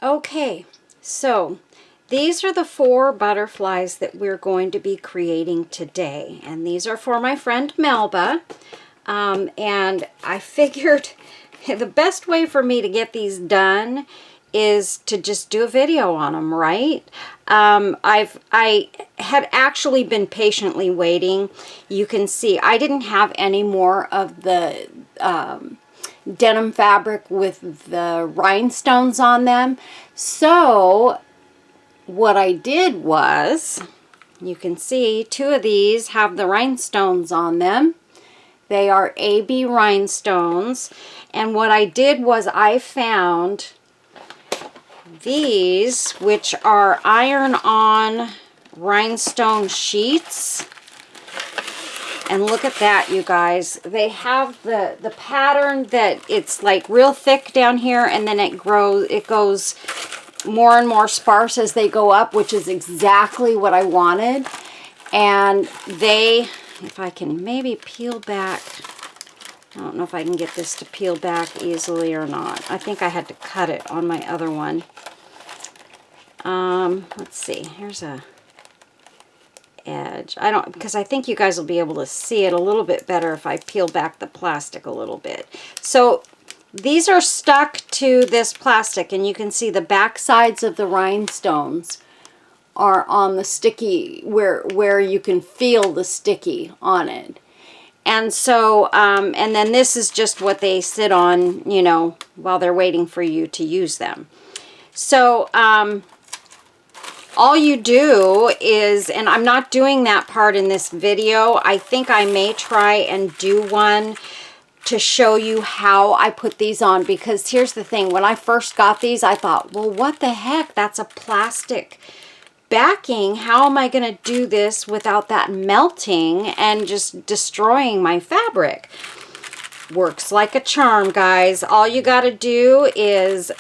Okay, so these are the 4 butterflies that we're going to be creating today, and these are for my friend Melba. And I figured the best way for me to get these done is to just do a video on them, right? I had actually been patiently waiting. You can see I didn't have any more of the denim fabric with the rhinestones on them. So what I did was, you can see 2 of these have the rhinestones on them. They are AB rhinestones. And what I did was I found these, which are iron-on rhinestone sheets. And look at that, you guys. They have the pattern that it's like real thick down here, and then it goes more and more sparse as they go up, which is exactly what I wanted. And they, if I can maybe peel back, I don't know if I can get this to peel back easily or not. I think I had to cut it on my other one. Let's see, here's a edge. Because I think you guys will be able to see it a little bit better if I peel back the plastic a little bit. So these are stuck to this plastic, and you can see the back sides of the rhinestones are on the sticky, where you can feel the sticky on it. And so, and then this is just what they sit on, you know, while they're waiting for you to use them. So, all you do is, and I'm not doing that part in this video. I think I may try and do one to show you how I put these on, because here's the thing. When I first got these, I thought, well, what the heck? That's a plastic backing. How am I going to do this without that melting and just destroying my fabric? Works like a charm, guys. All you got to do is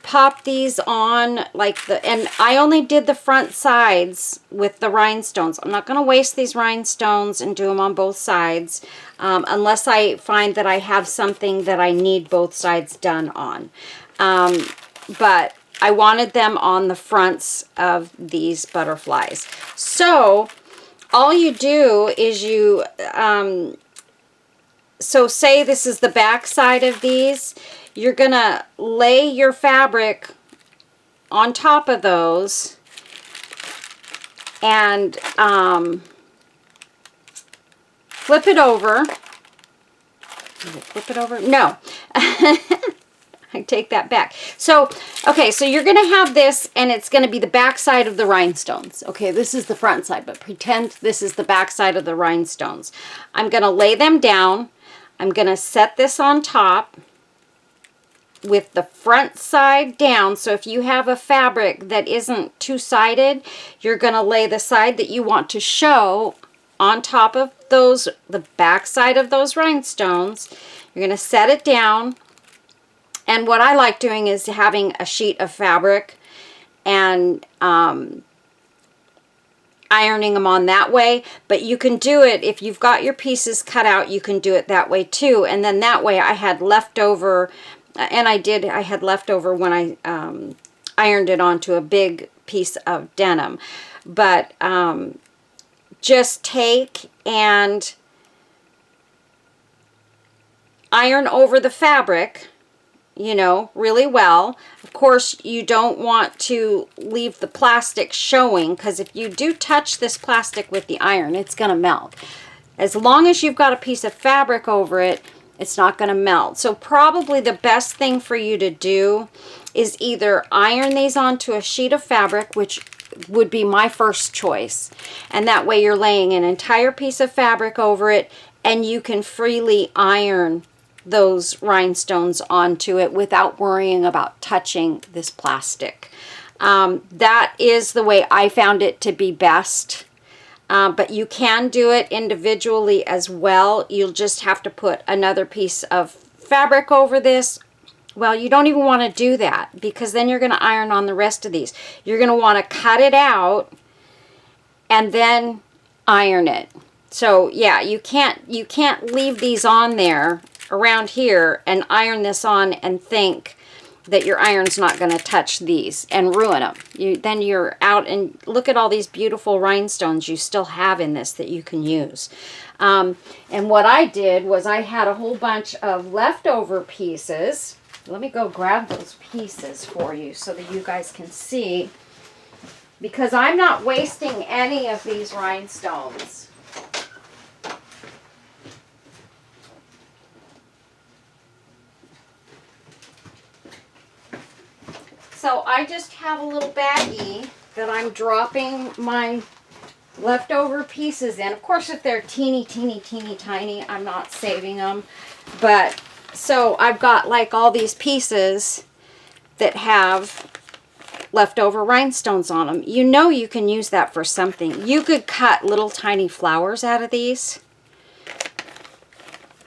pop these on like and I only did the front sides with the rhinestones. I'm not going to waste these rhinestones and do them on both sides unless I find that I have something that I need both sides done on. But I wanted them on the fronts of these butterflies. So all you do is you, so say this is the back side of these. You're going to lay your fabric on top of those and flip it over. Did it flip it over? No. I take that back. So, okay, so you're going to have this, and it's going to be the back side of the rhinestones. Okay, this is the front side, but pretend this is the back side of the rhinestones. I'm going to lay them down. I'm going to set this on top with the front side down. So if you have a fabric that isn't two-sided, you're going to lay the side that you want to show on top of those, the back side of those rhinestones. You're going to set it down. And what I like doing is having a sheet of fabric and ironing them on that way. But you can do it, if you've got your pieces cut out, you can do it that way too. And then that way I had leftover, and I had leftover when I ironed it onto a big piece of denim. But just take and iron over the fabric, you know, really well. Of course, you don't want to leave the plastic showing, because if you do touch this plastic with the iron, it's going to melt. As long as you've got a piece of fabric over it, it's not going to melt. So probably the best thing for you to do is either iron these onto a sheet of fabric, which would be my first choice. And that way you're laying an entire piece of fabric over it, and you can freely iron those rhinestones onto it without worrying about touching this plastic. That is the way I found it to be best. But you can do it individually as well. You'll just have to put another piece of fabric over this. Well, you don't even want to do that, because then you're going to iron on the rest of these. You're going to want to cut it out and then iron it. So yeah, you can't leave these on there around here and iron this on and think that your iron's not going to touch these and ruin them. Then you're out, and look at all these beautiful rhinestones you still have in this that you can use. And what I did was I had a whole bunch of leftover pieces. Let me go grab those pieces for you so that you guys can see, because I'm not wasting any of these rhinestones. So I just have a little baggie that I'm dropping my leftover pieces in. Of course, if they're teeny, teeny, teeny, tiny, I'm not saving them. But, so I've got like all these pieces that have leftover rhinestones on them. You know you can use that for something. You could cut little tiny flowers out of these.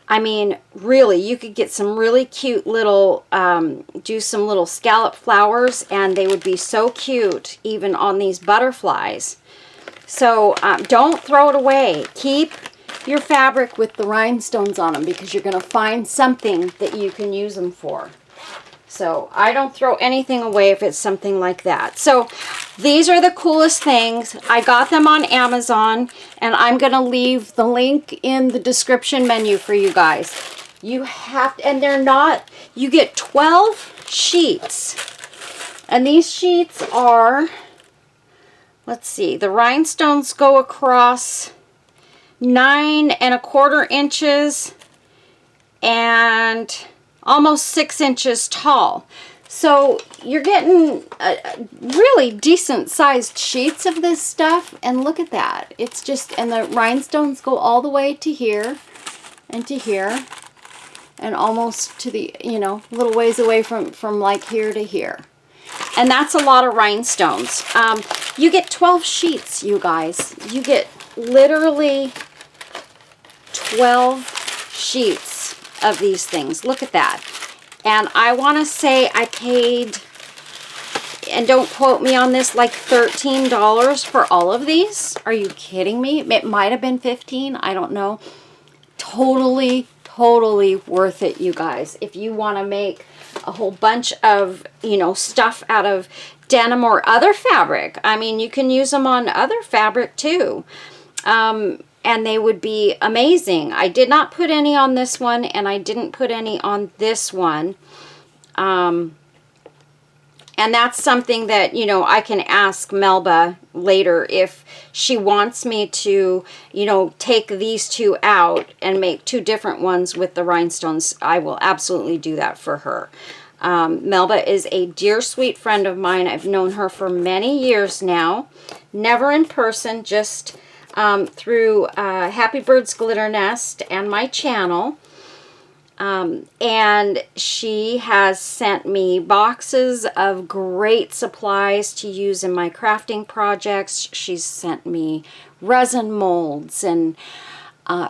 I mean, really, you could get some really cute little, do some little scallop flowers, and they would be so cute even on these butterflies. So don't throw it away. Keep your fabric with the rhinestones on them, because you're going to find something that you can use them for. So I don't throw anything away if it's something like that. So these are the coolest things. I got them on Amazon, and I'm going to leave the link in the description menu for you guys. You have to, and they're not, you get 12 sheets. And these sheets are, let's see, the rhinestones go across 9¼ inches and almost 6 inches tall. So you're getting really decent sized sheets of this stuff, and look at that. It's just, and the rhinestones go all the way to here and to here and almost to the, you know, little ways away from like here to here. And that's a lot of rhinestones. You get 12 sheets, you guys. You get literally 12 sheets of these things. Look at that. And I want to say I paid, and don't quote me on this, like $13 for all of these. Are you kidding me? It might have been 15. I don't know. Totally, totally worth it, you guys. If you want to make a whole bunch of, you know, stuff out of denim or other fabric. I mean, you can use them on other fabric too. And they would be amazing. I did not put any on this one, and I didn't put any on this one. And that's something that, you know, I can ask Melba later if she wants me to, you know, take these two out and make two different ones with the rhinestones. I will absolutely do that for her. Melba is a dear, sweet friend of mine. I've known her for many years now. Never in person, just through Happy Birds Glitter Nest and my channel. And she has sent me boxes of great supplies to use in my crafting projects. She's sent me resin molds and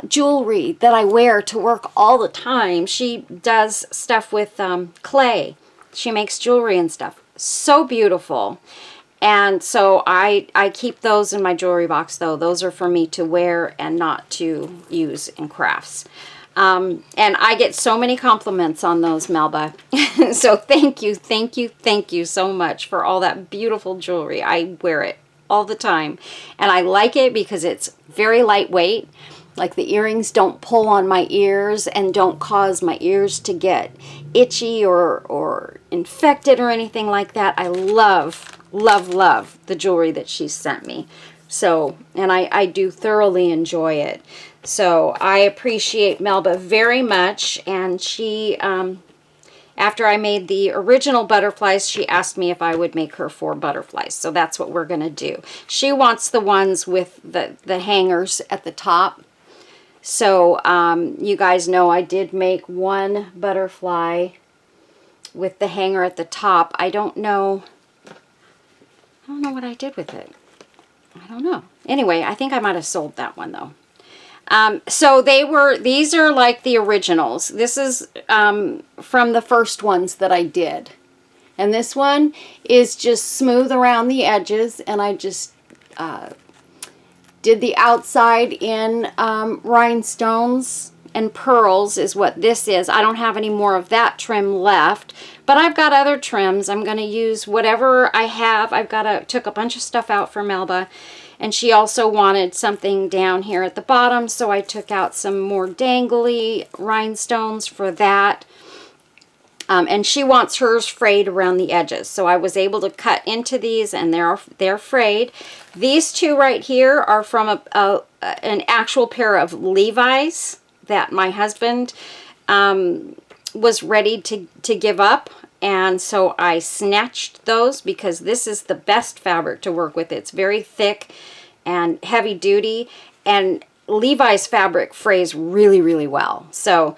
jewelry that I wear to work all the time. She does stuff with clay. She makes jewelry and stuff. So beautiful. And so I keep those in my jewelry box, though. Those are for me to wear and not to use in crafts. And I get so many compliments on those, Melba. So thank you so much for all that beautiful jewelry. I wear it all the time. And I like it because it's very lightweight. Like the earrings don't pull on my ears and don't cause my ears to get itchy or infected or anything like that. I love the jewelry that she sent me. So, and I do thoroughly enjoy it. So I appreciate Melba very much. And she, after I made the original butterflies, she asked me if I would make her 4 butterflies. So that's what we're going to do. She wants the ones with the hangers at the top. So you guys know I did make one butterfly with the hanger at the top. I don't know what I did with it. I don't know. Anyway, I think I might have sold that one though. So these are like the originals. This is from the first ones that I did. And this one is just smooth around the edges, and I just did the outside in rhinestones and pearls is what this is. I don't have any more of that trim left, but I've got other trims. I'm going to use whatever I have. Took a bunch of stuff out for Melba, and she also wanted something down here at the bottom, so I took out some more dangly rhinestones for that. And she wants hers frayed around the edges, so I was able to cut into these, and they're frayed. These two right here are from an actual pair of Levi's that my husband was ready to give up, and so I snatched those because this is the best fabric to work with. It's very thick and heavy duty, and Levi's fabric frays really, really well. So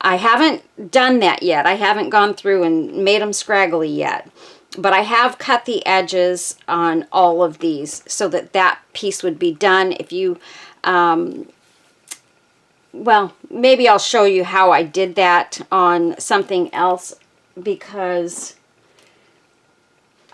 I haven't done that yet. I haven't gone through and made them scraggly yet. But I have cut the edges on all of these so that that piece would be done. If you, well, maybe I'll show you how I did that on something else, because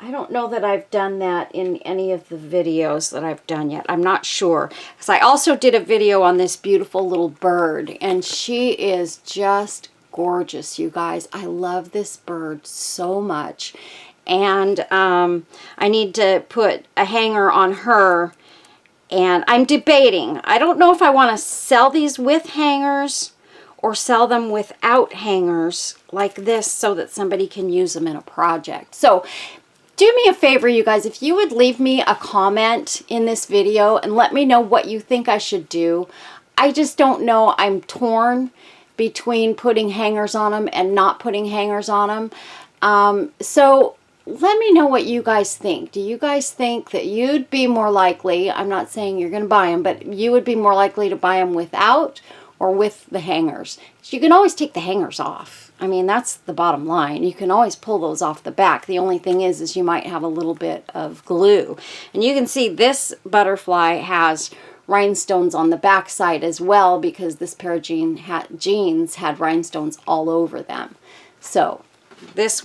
I don't know that I've done that in any of the videos that I've done yet. I'm not sure. Because I also did a video on this beautiful little bird, and she is just gorgeous, you guys. I love this bird so much. And I need to put a hanger on her, and I'm debating. I don't know if I want to sell these with hangers or sell them without hangers like this so that somebody can use them in a project. So do me a favor, you guys, if you would leave me a comment in this video and let me know what you think I should do. I just don't know. I'm torn between putting hangers on them and not putting hangers on them. So let me know what you guys think. Do you guys think that you'd be more likely, I'm not saying you're going to buy them, but you would be more likely to buy them without or with the hangers? So you can always take the hangers off. I mean, that's the bottom line. You can always pull those off the back. The only thing is you might have a little bit of glue. And you can see this butterfly has rhinestones on the back side as well, because this pair of jeans had rhinestones all over them. So this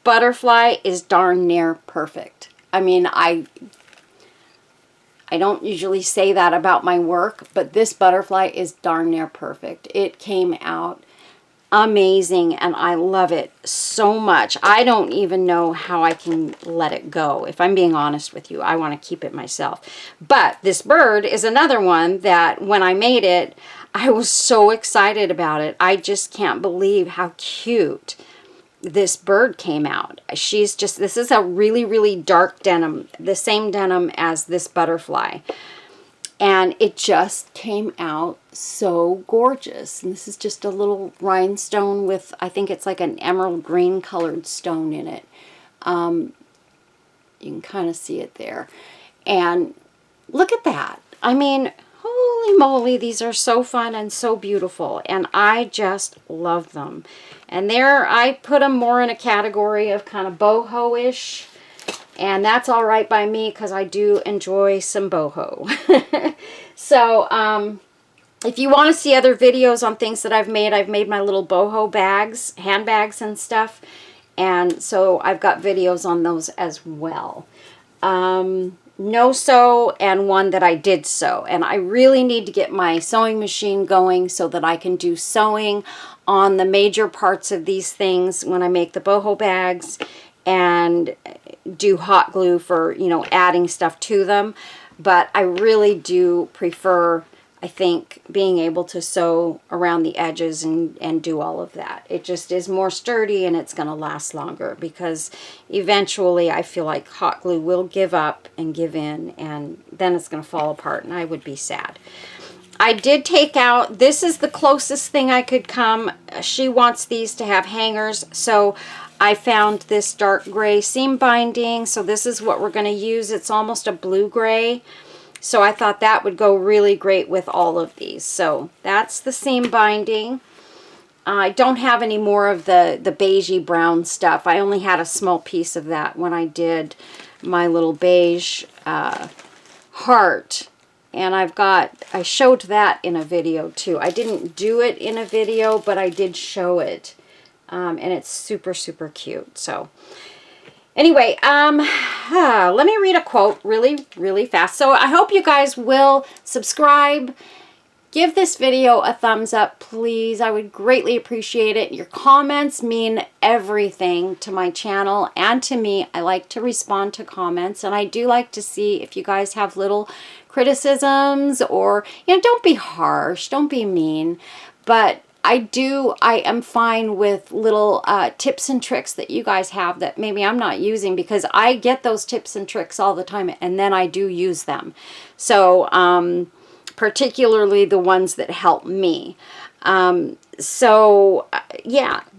butterfly is darn near perfect. I mean, I don't usually say that about my work, but this butterfly is darn near perfect. It came out amazing, and I love it so much. I don't even know how I can let it go. If I'm being honest with you, I want to keep it myself. But this bird is another one that when I made it, I was so excited about it. I just can't believe how cute this bird came out. This is a really, really dark denim, the same denim as this butterfly. And it just came out so gorgeous. And this is just a little rhinestone with, I think it's like an emerald green colored stone in it. You can kind of see it there. And look at that. I mean, holy moly, these are so fun and so beautiful, and I just love them. And there, I put them more in a category of kind of boho-ish, and that's all right by me because I do enjoy some boho. So, if you want to see other videos on things that I've made my little boho bags, handbags and stuff, and so I've got videos on those as well. No sew and one that I did sew, and I really need to get my sewing machine going so that I can do sewing on the major parts of these things when I make the boho bags, and do hot glue for, you know, adding stuff to them. But I really do prefer, I think, being able to sew around the edges and do all of that. It just is more sturdy, and it's going to last longer, because eventually I feel like hot glue will give up and give in, and then it's going to fall apart, and I would be sad. I did take out, this is the closest thing I could come. She wants these to have hangers, so I found this dark gray seam binding. So this is what we're going to use. It's almost a blue gray. So I thought that would go really great with all of these. So that's the seam binding. I don't have any more of the beigey brown stuff. I only had a small piece of that when I did my little beige heart. And I showed that in a video too. I didn't do it in a video, but I did show it. And it's super, super cute. So anyway, let me read a quote really, really fast. So I hope you guys will subscribe Give this video a thumbs up, please. I would greatly appreciate it. Your comments mean everything to my channel and to me. I like to respond to comments, and I do like to see if you guys have little criticisms, or, you know, don't be harsh, don't be mean, but I am fine with little tips and tricks that you guys have that maybe I'm not using, because I get those tips and tricks all the time and then I do use them. So, particularly the ones that help me. Yeah,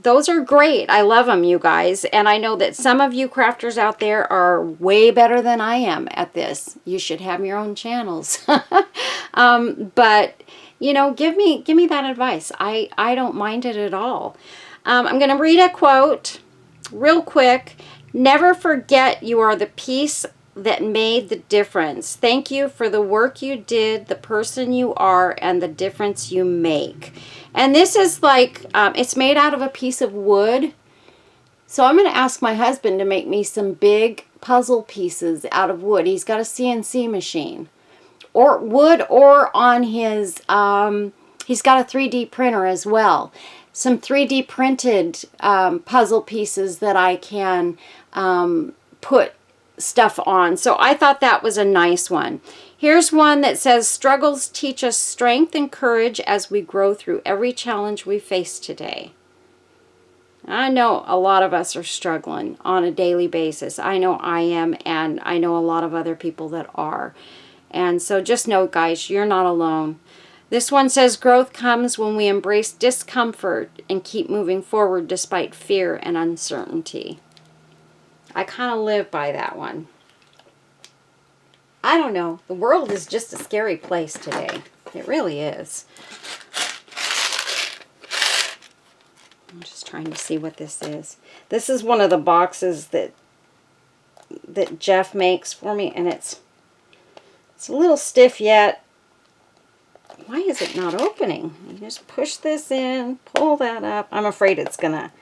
those are great. I love them, you guys. And I know that some of you crafters out there are way better than I am at this. You should have your own channels. But, you know, give me that advice. I don't mind it at all. I'm going to read a quote real quick. Never forget you are the piece that made the difference. Thank you for the work you did, the person you are, and the difference you make. And this is like, it's made out of a piece of wood. So I'm going to ask my husband to make me some big puzzle pieces out of wood. He's got a CNC machine. Or wood, or on his, he's got a 3D printer as well. Some 3D printed puzzle pieces that I can put stuff on. So I thought that was a nice one. Here's one that says, struggles teach us strength and courage as we grow through every challenge we face today. I know a lot of us are struggling on a daily basis. I know I am, and I know a lot of other people that are. And so just know, guys, you're not alone. This one says, growth comes when we embrace discomfort and keep moving forward despite fear and uncertainty. I kind of live by that one. I don't know. The world is just a scary place today. It really is. I'm just trying to see what this is. This is one of the boxes that Jeff makes for me, and it's a little stiff yet. Why is it not opening? You just push this in, pull that up. I'm afraid it's gonna...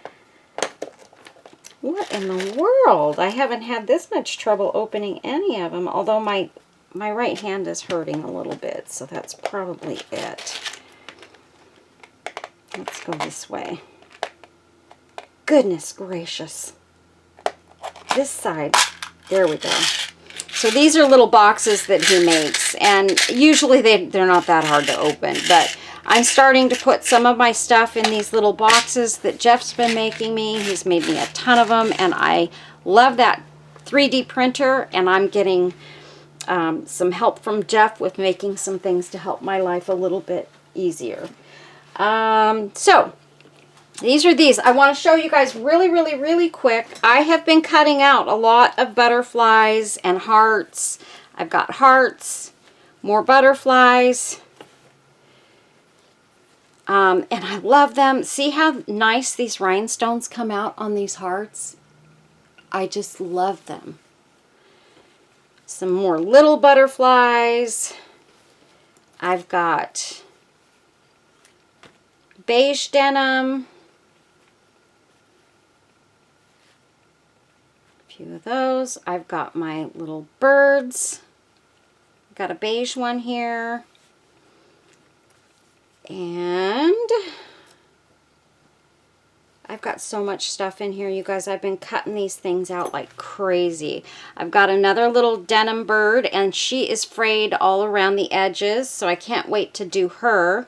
What in the world? I haven't had this much trouble opening any of them, although my right hand is hurting a little bit, so that's probably it. Let's go this way. Goodness gracious. This side. There we go. So these are little boxes that he makes, and usually they're not that hard to open, but I'm starting to put some of my stuff in these little boxes that Jeff's been making me. He's made me a ton of them, and I love that 3D printer, and I'm getting some help from Jeff with making some things to help my life a little bit easier. So these are these. I want to show you guys really, really, really quick. I have been cutting out a lot of butterflies and hearts. I've got hearts, more butterflies. And I love them. See how nice these rhinestones come out on these hearts? I just love them. Some more little butterflies. I've got beige denim. A few of those. I've got my little birds. I've got a beige one here. And I've got so much stuff in here, you guys. I've been cutting these things out like crazy. I've got another little denim bird, and she is frayed all around the edges, so I can't wait to do her.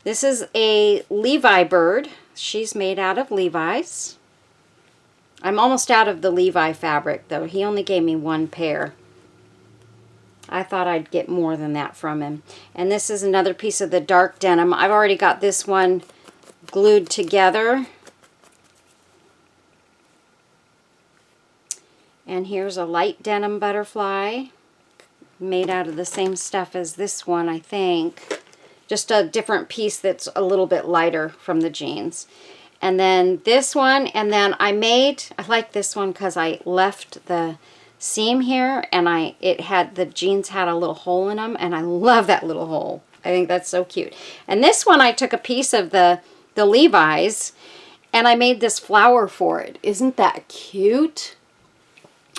This is a Levi bird. She's made out of Levi's. I'm almost out of the Levi fabric, though. He only gave me one pair. I thought I'd get more than that from him. And this is another piece of the dark denim. I've already got this one glued together. And here's a light denim butterfly made out of the same stuff as this one, I think. Just a different piece that's a little bit lighter from the jeans. And then this one, and then I like this one because I left the seam here, and the jeans had a little hole in them, and I love that little hole. I think that's so cute. And this one, I took a piece of the Levi's, and I made this flower for it. Isn't that cute?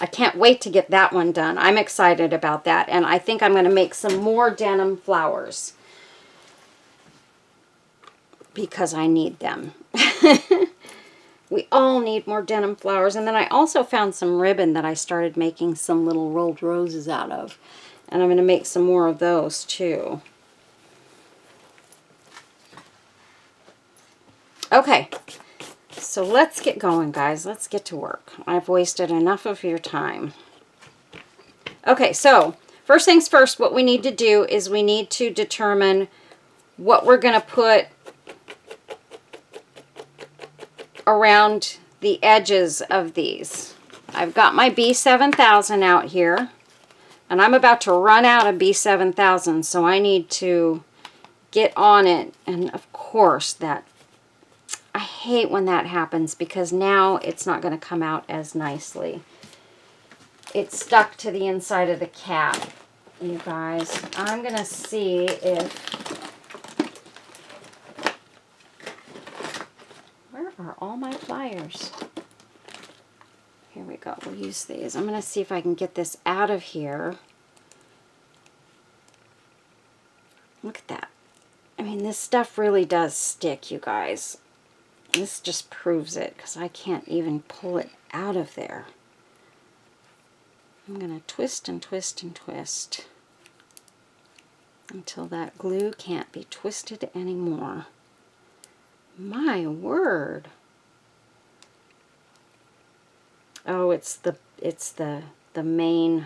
I can't wait to get that one done. I'm excited about that, and I think I'm going to make some more denim flowers. because I need them. We all need more denim flowers. And then I also found some ribbon that I started making some little rolled roses out of. And I'm going to make some more of those too. Okay, so let's get going, guys. Let's get to work. I've wasted enough of your time. Okay, so first things first, what we need to do is we need to determine what we're going to put around the edges of these. I've got my B7000 out here, and I'm about to run out of B7000, so I need to get on it. And of course, I hate when that happens, because now it's not going to come out as nicely. It's stuck to the inside of the cap, you guys. I'm going to see if... Where are all my pliers? Here we go. We'll use these. I'm going to see if I can get this out of here. Look at that. I mean, this stuff really does stick, you guys. This just proves it, because I can't even pull it out of there. I'm going to twist and twist and twist until that glue can't be twisted anymore. My word. Oh, it's the main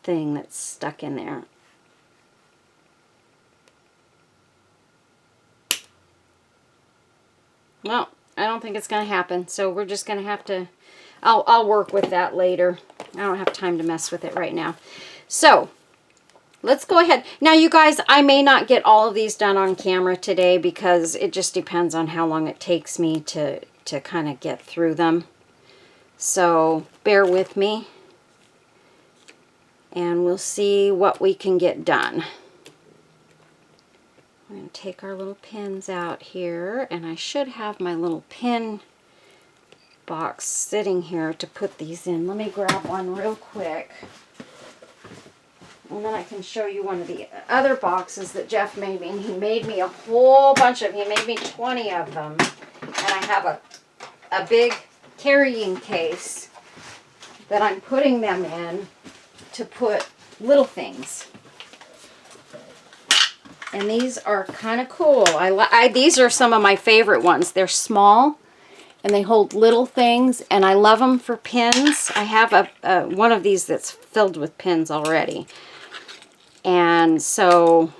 thing that's stuck in there. Well, I don't think it's going to happen, so we're just going to have to... I'll work with that later. I don't have time to mess with it right now. So, let's go ahead. Now, you guys, I may not get all of these done on camera today, because it just depends on how long it takes me to kind of get through them. So, bear with me, and we'll see what we can get done. We're going to take our little pins out here, and I should have my little pin box sitting here to put these in. Let me grab one real quick, and then I can show you one of the other boxes that Jeff made me. And he made me a whole bunch of them. He made me 20 of them, and I have a big carrying case that I'm putting them in to put little things. And these are kind of cool. These are some of my favorite ones. They're small, and they hold little things, and I love them for pins. I have one of these that's filled with pins already. And so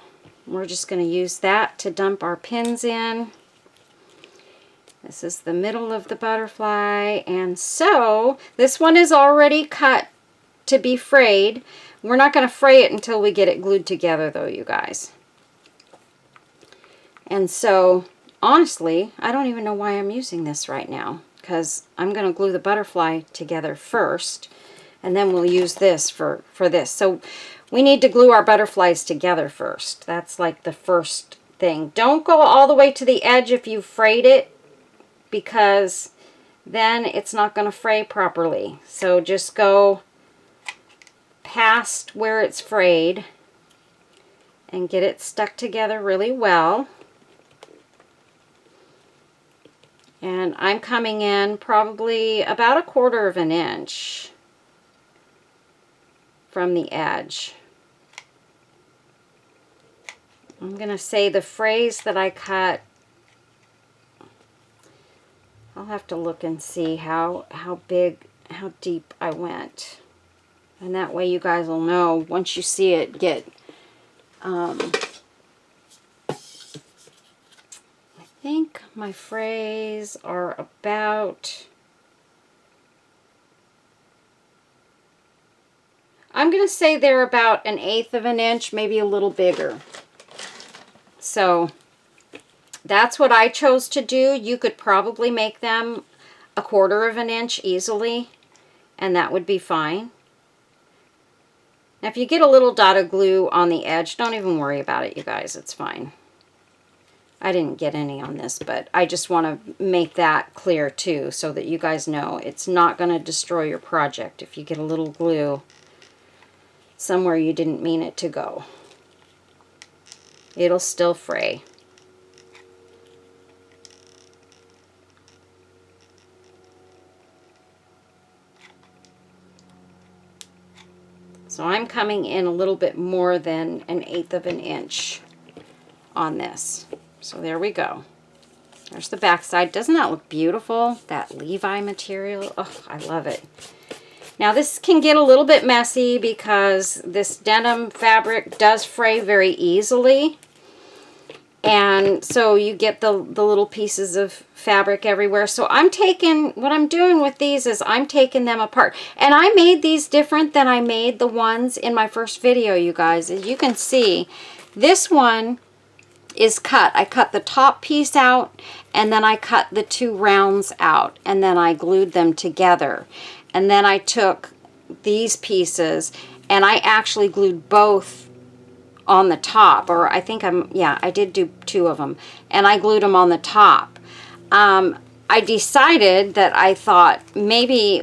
we're just going to use that to dump our pins in. This is the middle of the butterfly, and so this one is already cut to be frayed. We're not going to fray it until we get it glued together, though, you guys. And so, honestly, I don't even know why I'm using this right now, because I'm going to glue the butterfly together first, and then we'll use this for this. So we need to glue our butterflies together first. That's like the first thing. Don't go all the way to the edge if you frayed it, because then it's not going to fray properly. So just go past where it's frayed and get it stuck together really well. And I'm coming in probably about 1/4 of an inch from the edge. I'm going to say the frays that I cut, I'll have to look and see how deep I went. And that way you guys will know once you see it get, I think my frays are about, I'm going to say they're about 1/8 of an inch, maybe a little bigger. So that's what I chose to do. You could probably make them 1/4 of an inch easily, and that would be fine. Now, if you get a little dot of glue on the edge, don't even worry about it, you guys. It's fine. I didn't get any on this, but I just want to make that clear too, so that you guys know it's not going to destroy your project if you get a little glue somewhere you didn't mean it to go. It'll still fray. So I'm coming in a little bit more than 1/8 of an inch on this. So there we go. There's the back side. Doesn't that look beautiful? That Levi material. Oh, I love it. Now this can get a little bit messy because this denim fabric does fray very easily. And so you get the little pieces of fabric everywhere. So what I'm doing with these is I'm taking them apart. And I made these different than I made the ones in my first video, you guys. As you can see, this one is cut. I cut the top piece out, and then I cut the 2 rounds out, and then I glued them together. And then I took these pieces, and I actually glued both on the top, or I think I did do 2 of them, and I glued them on the top. I decided that I thought maybe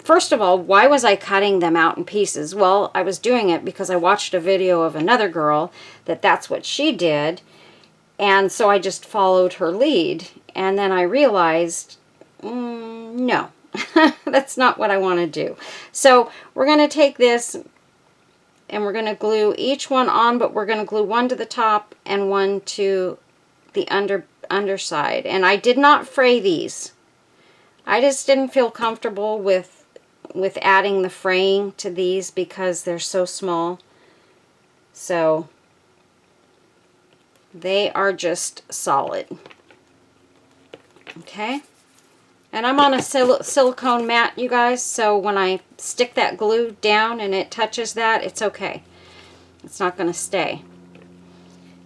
first of all, why was I cutting them out in pieces? Well, I was doing it because I watched a video of another girl that's what she did, and so I just followed her lead, and then I realized, no, that's not what I want to do. So we're going to take this and we're going to glue each one on, but we're going to glue one to the top and one to the underside. And I did not fray these. I just didn't feel comfortable with adding the fraying to these because they're so small. So they are just solid. Okay. And I'm on a silicone mat, you guys, so when I stick that glue down and it touches that, it's okay. It's not going to stay.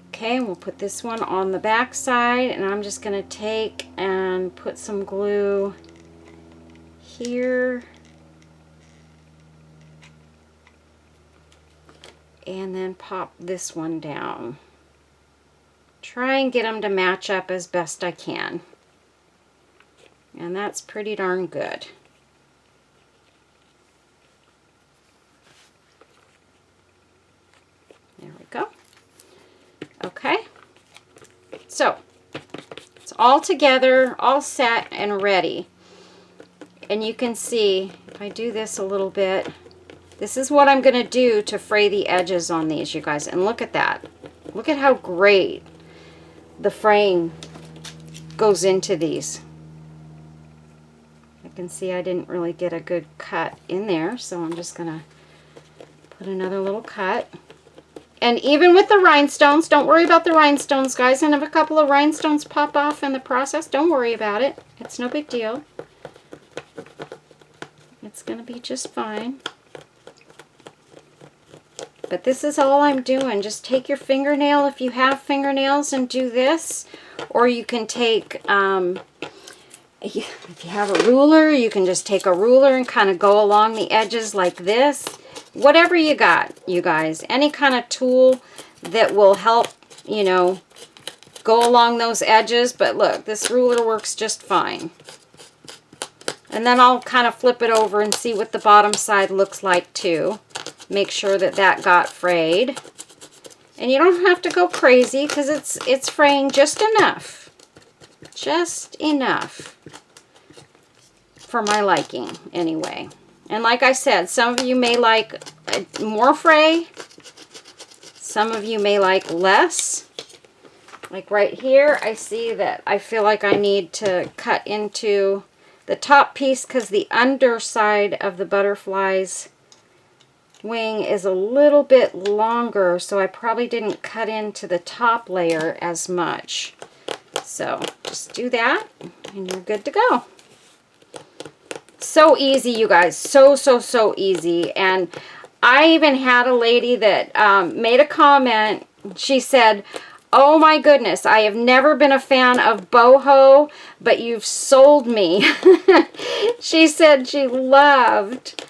Okay, we'll put this one on the back side, and I'm just going to take and put some glue here. And then pop this one down. Try and get them to match up as best I can. And that's pretty darn good. There we go. Okay. So, it's all together, all set and ready. And you can see, if I do this a little bit, this is what I'm going to do to fray the edges on these, you guys. And look at that. Look at how great the fraying goes into these. I can see I didn't really get a good cut in there, so I'm just going to put another little cut. And even with the rhinestones, don't worry about the rhinestones, guys. And if a couple of rhinestones pop off in the process, don't worry about it. It's no big deal. It's going to be just fine. But this is all I'm doing. Just take your fingernail if you have fingernails and do this. Or you can take... if you have a ruler, you can just take a ruler and kind of go along the edges like this. Whatever you got, you guys. Any kind of tool that will help, you know, go along those edges. But look, this ruler works just fine. And then I'll kind of flip it over and see what the bottom side looks like too. Make sure that that got frayed. And you don't have to go crazy because it's fraying just enough. Just enough for my liking anyway. And like I said, some of you may like more fray, some of you may like less. Like right here, I see that I feel like I need to cut into the top piece because the underside of the butterfly's wing is a little bit longer, so I probably didn't cut into the top layer as much. So just do that and you're good to go. So easy, you guys. So easy. And I even had a lady that made a comment. She said, oh my goodness, I have never been a fan of boho, but you've sold me. She said she loved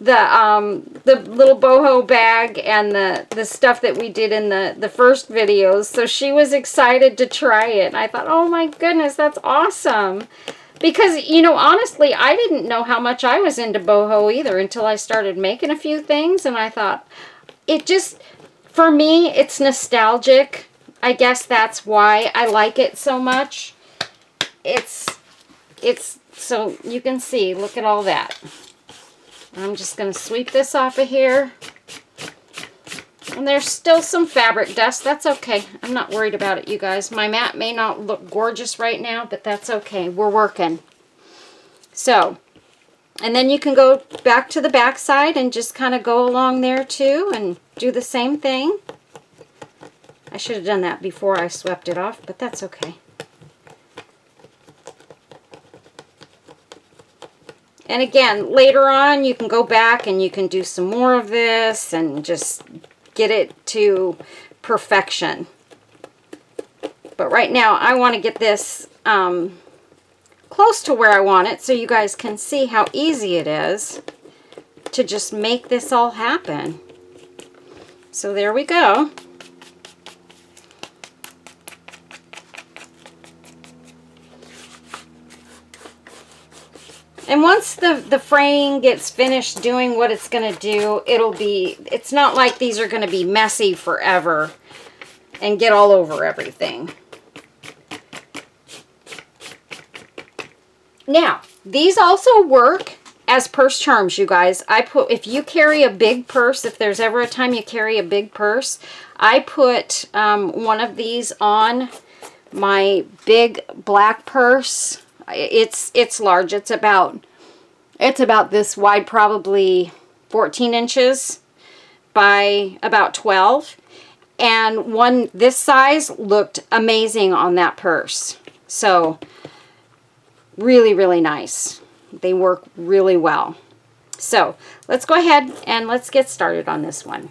the little boho bag and the stuff that we did in the first videos. So she was excited to try it. And I thought, oh my goodness, that's awesome. Because, you know, honestly, I didn't know how much I was into boho either until I started making a few things. And I thought, it just, for me, it's nostalgic. I guess that's why I like it so much. It's so you can see, look at all that. I'm just going to sweep this off of here. And there's still some fabric dust. That's okay. I'm not worried about it, you guys. My mat may not look gorgeous right now, but that's okay. We're working. So, and then you can go back to the back side and just kind of go along there too and do the same thing. I should have done that before I swept it off, but that's okay. And again, later on, you can go back and you can do some more of this and just get it to perfection. But right now, I want to get this close to where I want it so you guys can see how easy it is to just make this all happen. So there we go. And once the fraying gets finished doing what it's going to do, it's not like these are going to be messy forever and get all over everything. Now, these also work as purse charms, you guys. If you carry a big purse, if there's ever a time you carry a big purse, I put one of these on my big black purse. It's large. It's about this wide, probably 14 inches by about 12. And one this size looked amazing on that purse. So really, really nice. They work really well. So let's go ahead and let's get started on this one.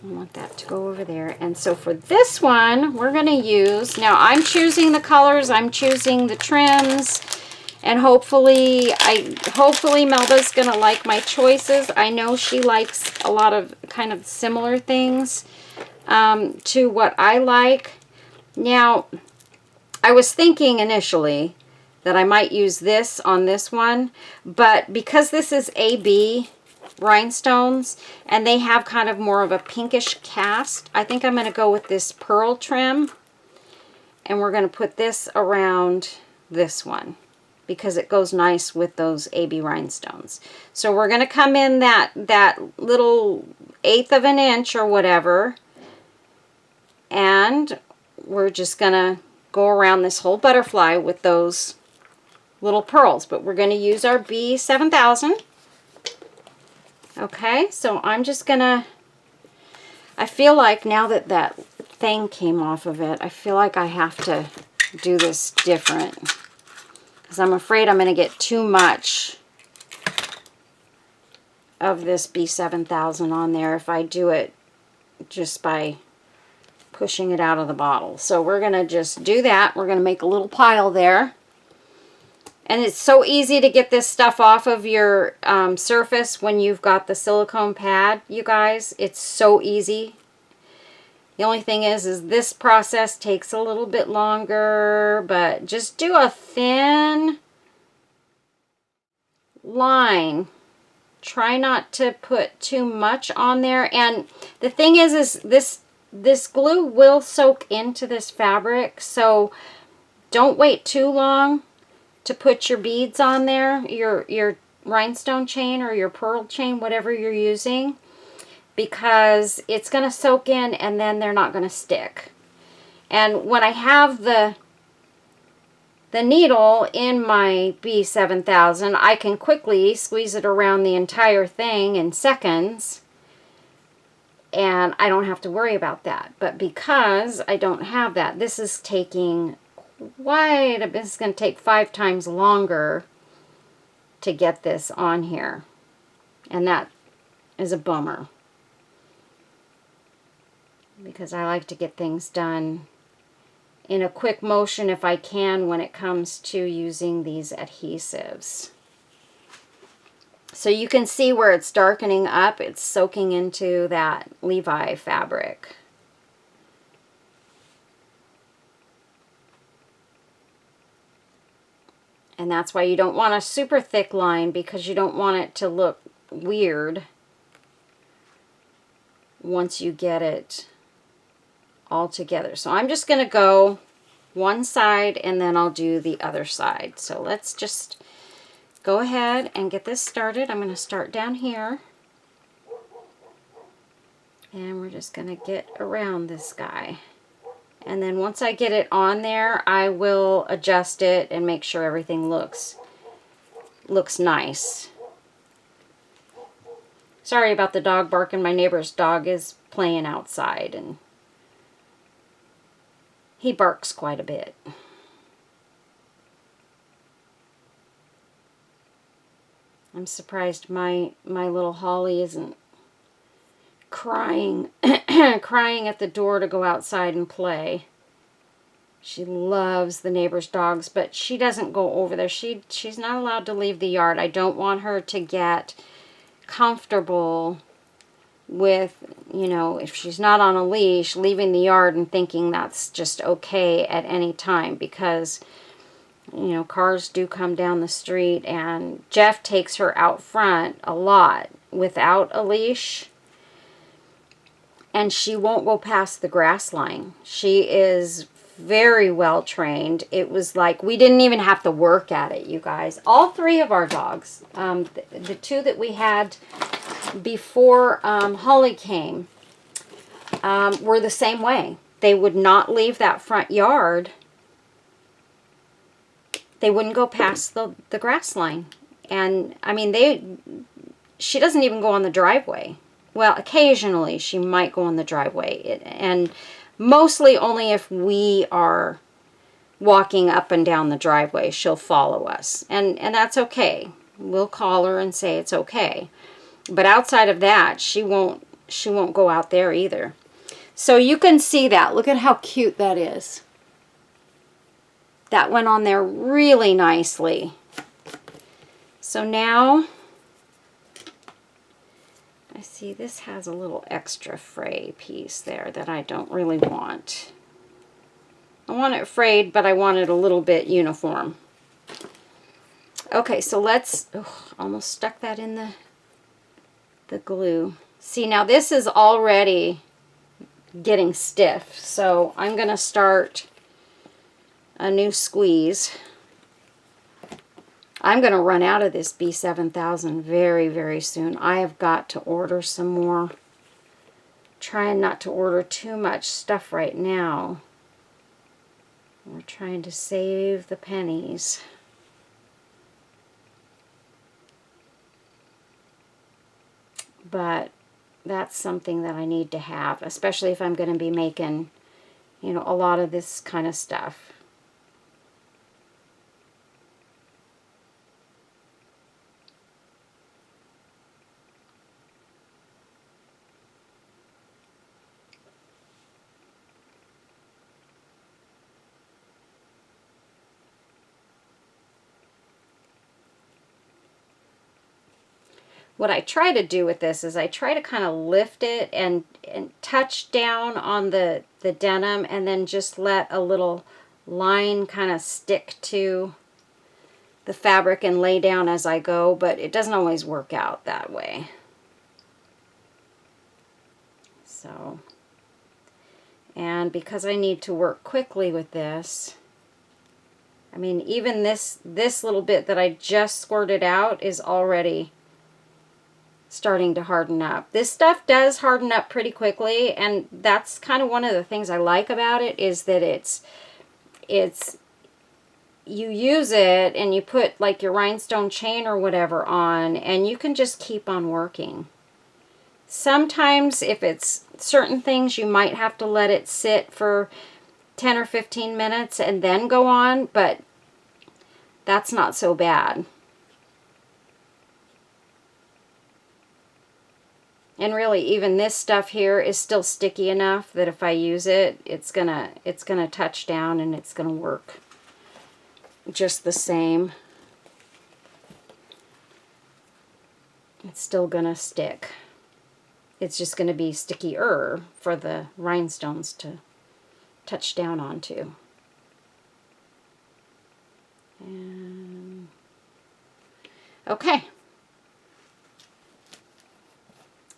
I want that to go over there. And so for this one, we're going to use, now I'm choosing the colors, I'm choosing the trims, and hopefully Melba's going to like my choices. I know she likes a lot of kind of similar things to what I like. Now, I was thinking initially that I might use this on this one, but because this is AB rhinestones and they have kind of more of a pinkish cast, I think I'm going to go with this pearl trim, and we're going to put this around this one because it goes nice with those AB rhinestones. So we're going to come in that little 1/8 of an inch or whatever, and we're just going to go around this whole butterfly with those little pearls, but we're going to use our B7000. Okay, so I'm just gonna, I feel like now that that thing came off of it, I feel like I have to do this different because I'm afraid I'm gonna get too much of this B7000 on there if I do it just by pushing it out of the bottle. So we're gonna just do that. We're gonna make a little pile there. And it's so easy to get this stuff off of your surface when you've got the silicone pad, you guys. It's so easy. The only thing is this process takes a little bit longer, but just do a thin line. Try not to put too much on there. And the thing is this glue will soak into this fabric, so don't wait too long to put your beads on there, your rhinestone chain or your pearl chain, whatever you're using, because it's going to soak in and then they're not going to stick. And when I have the needle in my B7000, I can quickly squeeze it around the entire thing in seconds, and I don't have to worry about that. But because I don't have that, this is taking this is going to take 5 times longer to get this on here, and that is a bummer because I like to get things done in a quick motion if I can when it comes to using these adhesives. So you can see where it's darkening up, it's soaking into that Levi fabric. And that's why you don't want a super thick line, because you don't want it to look weird once you get it all together. So I'm just going to go one side and then I'll do the other side. So let's just go ahead and get this started. I'm going to start down here. And we're just going to get around this guy. And then once I get it on there, I will adjust it and make sure everything looks nice. Sorry about the dog barking. My neighbor's dog is playing outside and he barks quite a bit. I'm surprised my little Holly isn't crying crying at the door to go outside and play. She loves the neighbor's dogs, but she doesn't go over there. She's not allowed to leave the yard. I don't want her to get comfortable with, you know, if she's not on a leash, leaving the yard and thinking that's just okay at any time, because, you know, cars do come down the street, and Jeff takes her out front a lot without a leash, and she won't go past the grass line. She is very well trained. It was like we didn't even have to work at it, you guys. All three of our dogs, the two that we had before Holly came, were the same way. They would not leave that front yard. They wouldn't go past the grass line. And, I mean, she doesn't even go on the driveway. Well, occasionally she might go on the driveway. And mostly only if we are walking up and down the driveway, she'll follow us. And that's okay. We'll call her and say it's okay. But outside of that, she won't go out there either. So you can see that. Look at how cute that is. That went on there really nicely. So now, I see this has a little extra fray piece there that I don't really want. I want it frayed, but I want it a little bit uniform. Okay, so let's, almost stuck that in the glue. See, now this is already getting stiff, so I'm going to start a new squeeze. I'm going to run out of this B7000 very, very soon. I have got to order some more. Trying not to order too much stuff right now. We're trying to save the pennies. But that's something that I need to have, especially if I'm going to be making, you know, a lot of this kind of stuff. What I try to do with this is I try to kind of lift it and touch down on the denim, and then just let a little line kind of stick to the fabric and lay down as I go, but it doesn't always work out that way. So, and because I need to work quickly with this, I mean, even this little bit that I just squirted out is already starting to harden up. This stuff does harden up pretty quickly, and that's kind of one of the things I like about it, is that it's you use it and you put like your rhinestone chain or whatever on, and you can just keep on working. Sometimes if it's certain things, you might have to let it sit for 10 or 15 minutes and then go on, but that's not so bad. And really, even this stuff here is still sticky enough that if I use it, it's gonna touch down and it's gonna work just the same. It's still gonna stick. It's just gonna be stickier for the rhinestones to touch down onto. And okay.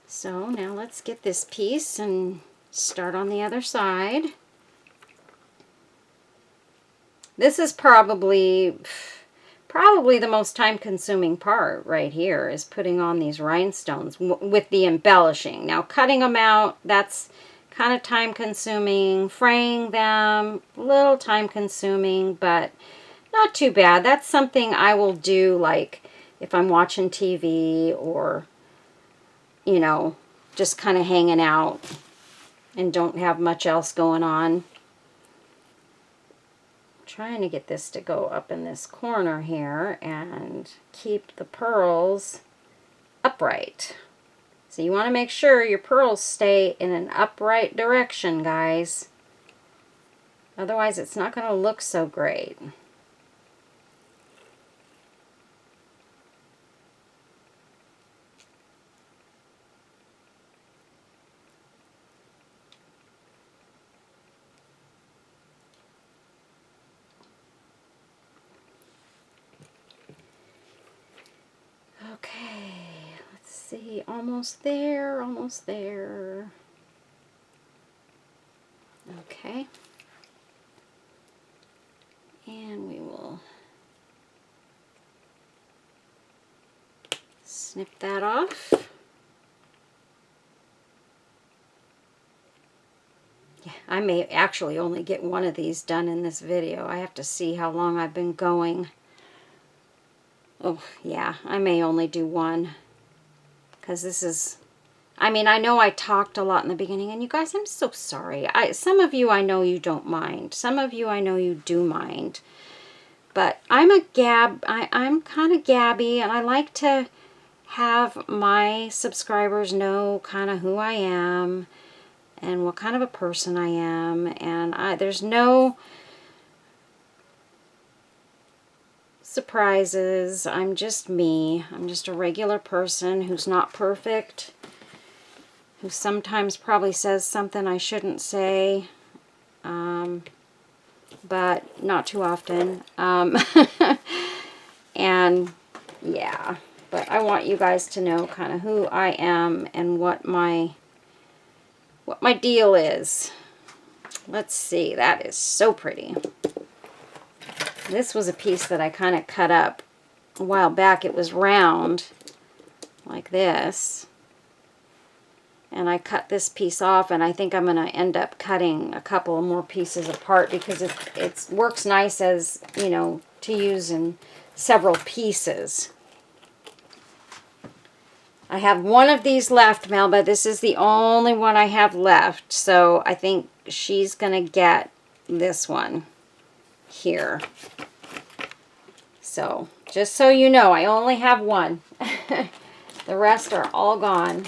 So now let's get this piece and start on the other side. This is probably probably the most time-consuming part right here is putting on these rhinestones with the embellishing. Now, cutting them out, that's kind of time-consuming. Fraying them, a little time-consuming, but not too bad. That's something I will do, like, if I'm watching TV or, you know, just kind of hanging out and don't have much else going on. Trying to get this to go up in this corner here and keep the pearls upright. So you want to make sure your pearls stay in an upright direction, guys. Otherwise it's not going to look so great. Okay, let's see, almost there, almost there. Okay. And we will snip that off. Yeah, I may actually only get one of these done in this video. I have to see how long I've been going. Oh, yeah, I may only do one. Because this is... I mean, I know I talked a lot in the beginning, and you guys, I'm so sorry. Some of you I know you don't mind. Some of you I know you do mind. But I'm I'm kind of gabby, and I like to have my subscribers know kind of who I am and what kind of a person I am. And there's no surprises. I'm just me. I'm just a regular person who's not perfect, who sometimes probably says something I shouldn't say, but not too often. And yeah, but I want you guys to know kind of who I am and what my deal is. Let's see, that is so pretty. This was a piece that I kind of cut up a while back. It was round like this. And I cut this piece off, and I think I'm going to end up cutting a couple more pieces apart because it works nice as, you know, to use in several pieces. I have one of these left, Melba. This is the only one I have left. So I think she's going to get this one here. So just so you know, I only have one. The rest are all gone.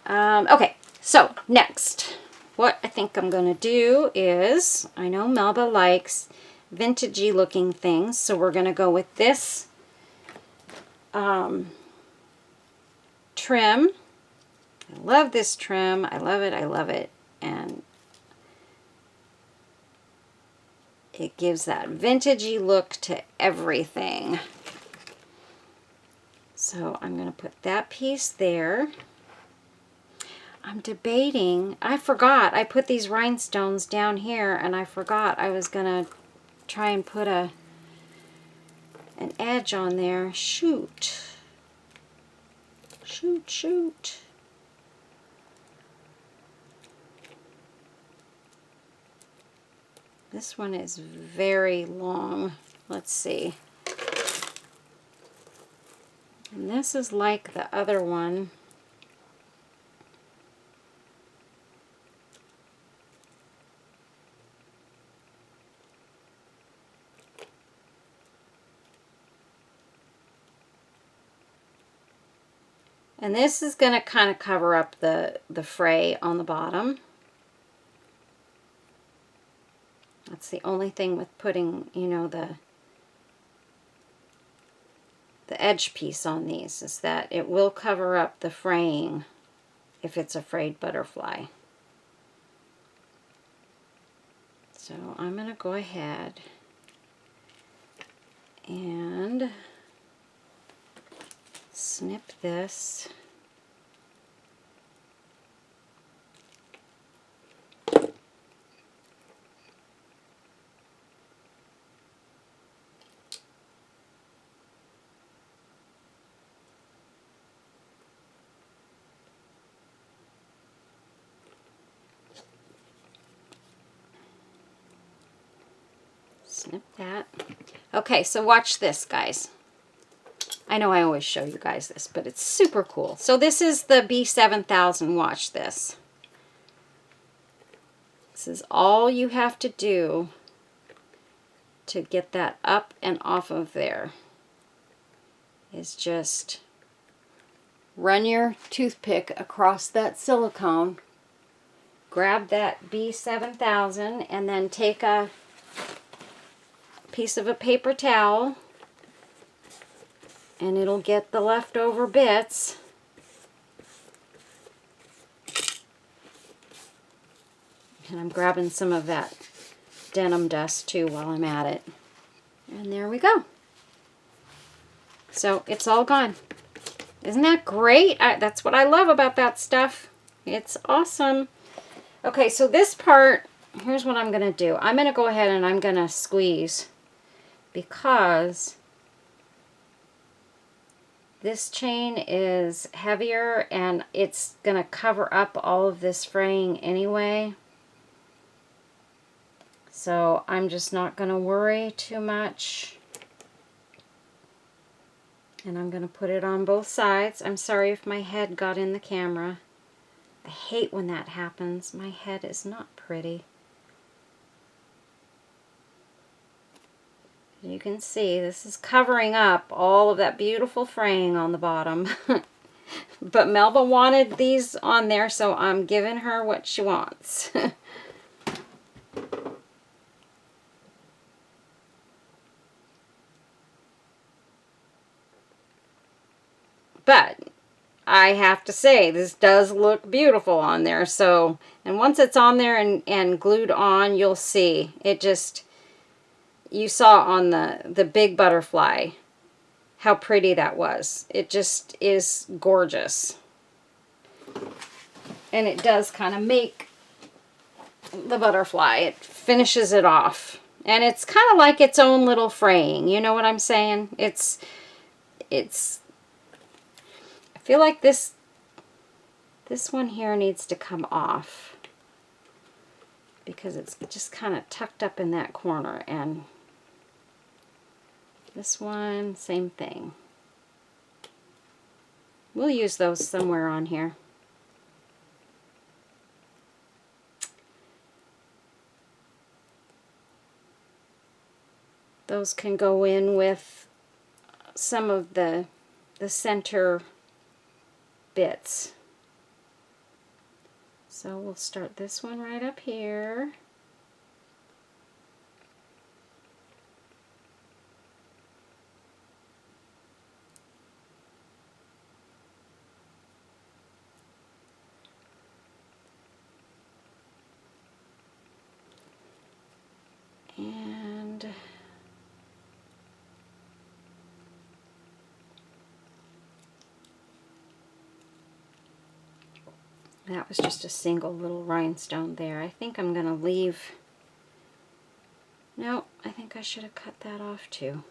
Okay, so next, what I think I'm going to do is, I know Melba likes vintagey looking things, so we're going to go with this trim. I love this trim. I love it. I love it. And it gives that vintagey look to everything. So I'm going to put that piece there. I'm debating. I forgot. I put these rhinestones down here, and I forgot I was going to try and put an edge on there. Shoot. Shoot, shoot. This one is very long. Let's see. And this is like the other one. And this is going to kind of cover up the fray on the bottom. That's the only thing with putting, you know, the edge piece on these, is that it will cover up the fraying if it's a frayed butterfly. So I'm going to go ahead and snip this. Snip that. Okay, so watch this, guys. I know I always show you guys this, but it's super cool. So this is the B7000. Watch this. This is all you have to do to get that up and off of there. Is just run your toothpick across that silicone, grab that B7000, and then take a piece of a paper towel, and it'll get the leftover bits. And I'm grabbing some of that denim dust too while I'm at it. And there we go. So it's all gone. Isn't that great? That's what I love about that stuff. It's awesome. Okay, so this part, here's what I'm going to do. I'm going to go ahead and I'm going to squeeze, because this chain is heavier and it's going to cover up all of this fraying anyway. So I'm just not going to worry too much. And I'm going to put it on both sides. I'm sorry if my head got in the camera. I hate when that happens. My head is not pretty. You can see this is covering up all of that beautiful fraying on the bottom. But Melba wanted these on there, so I'm giving her what she wants. But I have to say, this does look beautiful on there. So, and once it's on there and glued on, you'll see. It just, you saw on the big butterfly how pretty that was. It just is gorgeous. And it does kind of make the butterfly. It finishes it off. And it's kind of like its own little fraying. You know what I'm saying? It's I feel like this one here needs to come off, because it's just kind of tucked up in that corner, and this one, same thing. We'll use those somewhere on here. Those can go in with some of the center bits. So we'll start this one right up here. And that was just a single little rhinestone there. I think I'm going to leave. No, I think I should have cut that off too.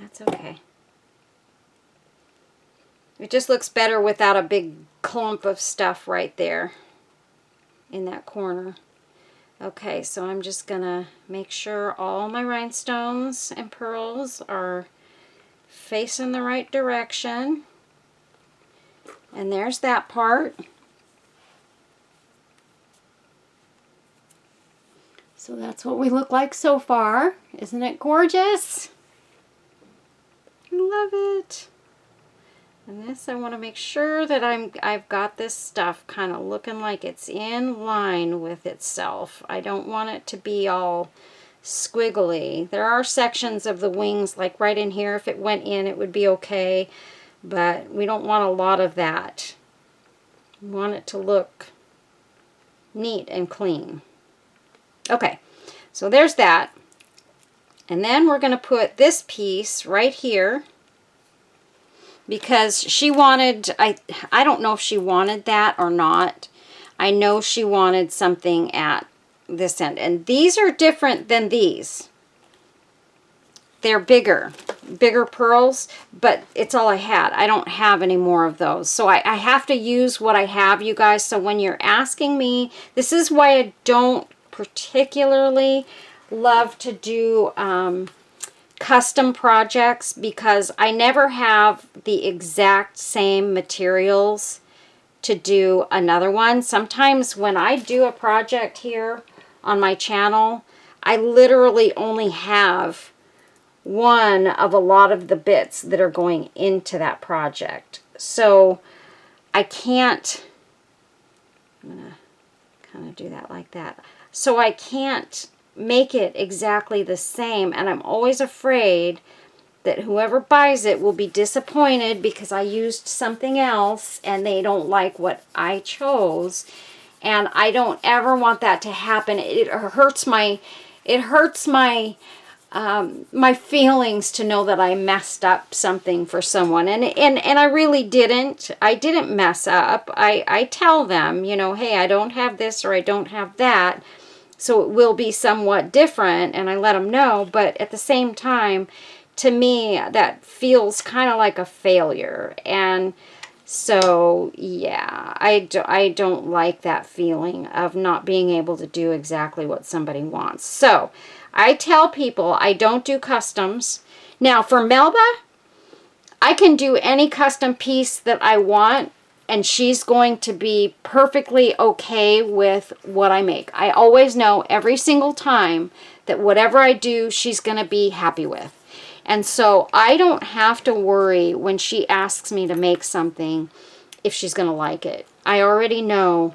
That's okay. It just looks better without a big clump of stuff right there in that corner. Okay, so I'm just going to make sure all my rhinestones and pearls are facing the right direction. And there's that part. So that's what we look like so far. Isn't it gorgeous? I love it. And this, I want to make sure that I've got this stuff kind of looking like it's in line with itself. I don't want it to be all squiggly. There are sections of the wings, like right in here. If it went in, it would be okay. But we don't want a lot of that. We want it to look neat and clean. Okay, so there's that. And then we're going to put this piece right here, because she wanted, I don't know if she wanted that or not. I know she wanted something at this end. And these are different than these. They're bigger pearls, but it's all I had. I don't have any more of those. So I have to use what I have, you guys. So when you're asking me, this is why I don't particularly love to do custom projects because I never have the exact same materials to do another one. Sometimes when I do a project here on my channel, I literally only have one of a lot of the bits that are going into that project. So I can't, I'm going to kind of do that like that. So I can't make it exactly the same, and I'm always afraid that whoever buys it will be disappointed because I used something else and they don't like what I chose. And I don't ever want that to happen. It hurts my my feelings to know that I messed up something for someone, and I really didn't. I didn't mess up. I tell them, you know, hey, I don't have this or I don't have that, so it will be somewhat different, and I let them know. But at the same time, to me, that feels kind of like a failure. And so, yeah, I don't like that feeling of not being able to do exactly what somebody wants. So, I tell people I don't do customs. Now, for Melba, I can do any custom piece that I want, and she's going to be perfectly okay with what I make. I always know every single time that whatever I do, she's going to be happy with. And so I don't have to worry when she asks me to make something if she's going to like it. I already know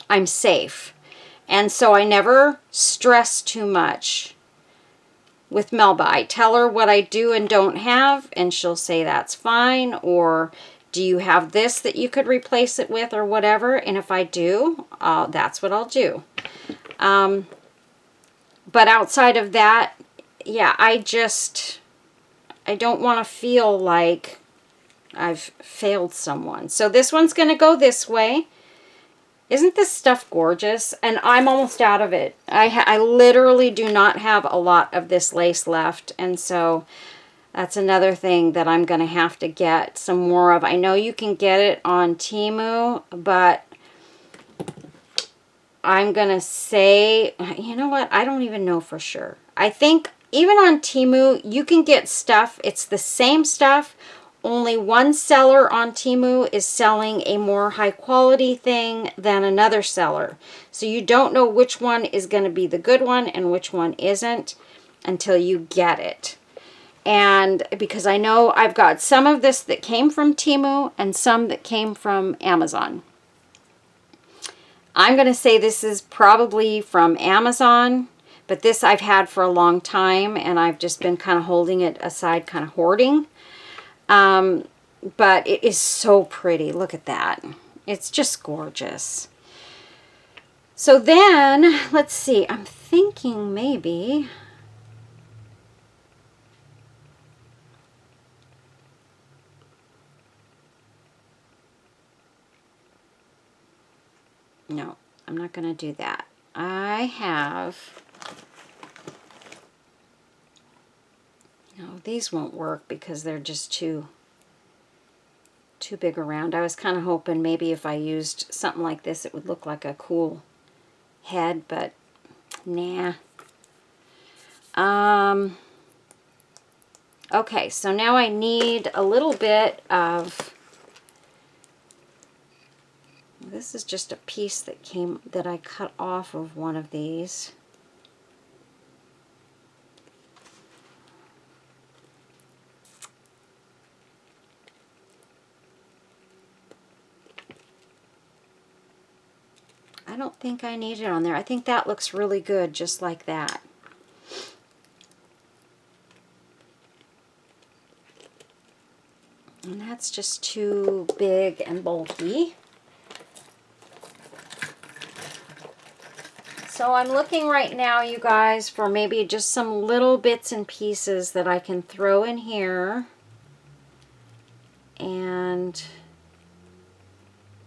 I'm safe. And so I never stress too much with Melba. I tell her what I do and don't have, and she'll say that's fine, or do you have this that you could replace it with, or whatever. And if I do, that's what I'll do. But outside of that, yeah, I don't want to feel like I've failed someone. So this one's going to go this way. Isn't this stuff gorgeous? And I'm almost out of it. I literally do not have a lot of this lace left. And so that's another thing that I'm going to have to get some more of. I know you can get it on Temu, but I'm going to say, you know what? I don't even know for sure. I think even on Temu, you can get stuff. It's the same stuff. Only one seller on Temu is selling a more high quality thing than another seller. So you don't know which one is going to be the good one and which one isn't until you get it. And because I know I've got some of this that came from Temu and some that came from Amazon. I'm going to say this is probably from Amazon, but this I've had for a long time and I've just been kind of holding it aside, kind of hoarding. But it is so pretty. Look at that. It's just gorgeous. So then, let's see. I'm thinking maybe... No, I'm not going to do that. I have... No, these won't work because they're just too big around. I was kind of hoping maybe if I used something like this, it would look like a cool head, but nah. Okay, so now I need a little bit of... This is just a piece that I cut off of one of these. I don't think I need it on there. I think that looks really good just like that. And that's just too big and bulky. So I'm looking right now, you guys, for maybe just some little bits and pieces that I can throw in here and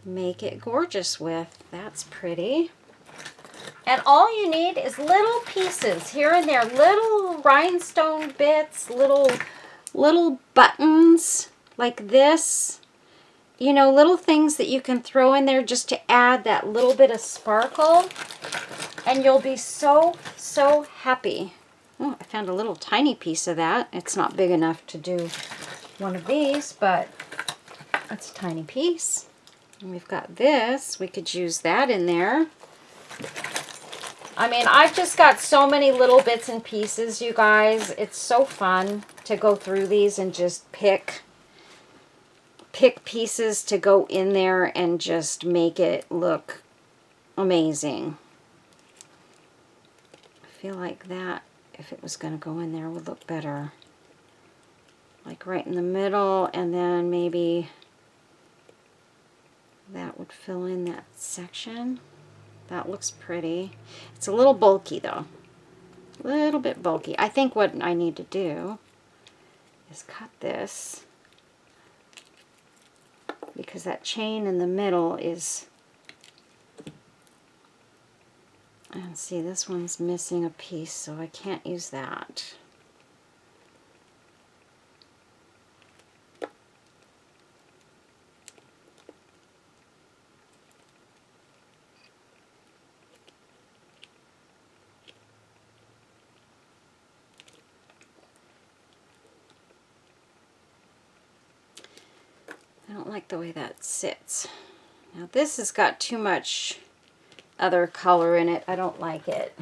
make it gorgeous with. That's pretty. And all you need is little pieces here and there, little rhinestone bits, little buttons like this. You know, little things that you can throw in there just to add that little bit of sparkle. And you'll be so, so happy. Oh, I found a little tiny piece of that. It's not big enough to do one of these, but it's a tiny piece. And we've got this. We could use that in there. I mean, I've just got so many little bits and pieces, you guys. It's so fun to go through these and just pick pieces to go in there and just make it look amazing. I feel like that, if it was going to go in there, would look better. Like right in the middle, and then maybe that would fill in that section. That looks pretty. It's a little bulky though. A little bit bulky. I think what I need to do is cut this, because that chain in the middle is, and see, this one's missing a piece, so I can't use that. I don't like the way that sits. Now this has got too much other color in it. I don't like it.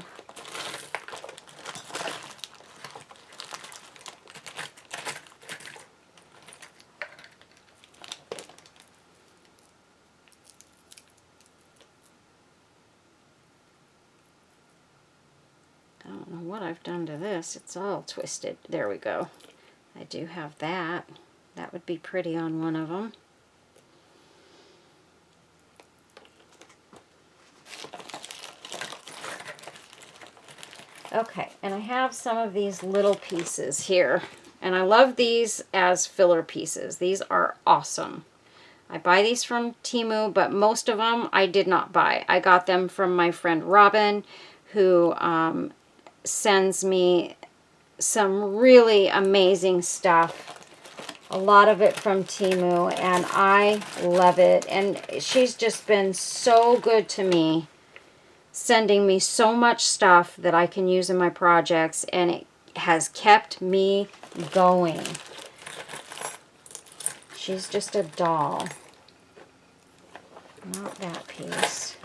I don't know what I've done to this. It's all twisted. There we go. I do have that. That would be pretty on one of them. Okay, and I have some of these little pieces here, and I love these as filler pieces. These are awesome. I buy these from Temu, but most of them I did not buy. I got them from my friend Robin, who sends me some really amazing stuff. A lot of it from Temu, and I love it. And she's just been so good to me, sending me so much stuff that I can use in my projects, and it has kept me going. She's just a doll. Not that piece.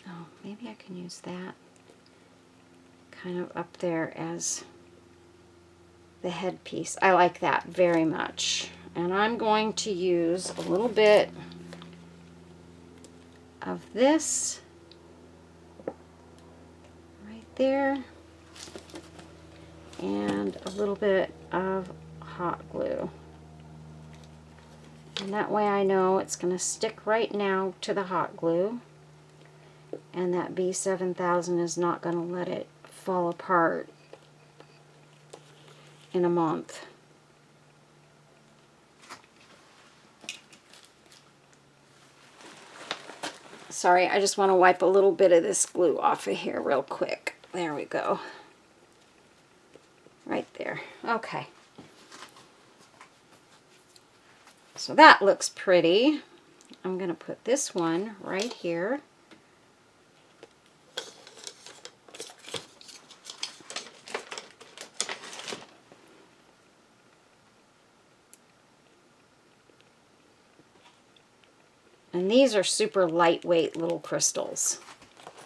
Oh, maybe I can use that kind of up there as the headpiece. I like that very much. And I'm going to use a little bit of this right there, and a little bit of hot glue. And that way I know it's going to stick right now to the hot glue, and that B7000 is not going to let it fall apart in a month. Sorry, I just want to wipe a little bit of this glue off of here real quick. There we go. Right there. Okay. So that looks pretty. I'm going to put this one right here. And these are super lightweight little crystals.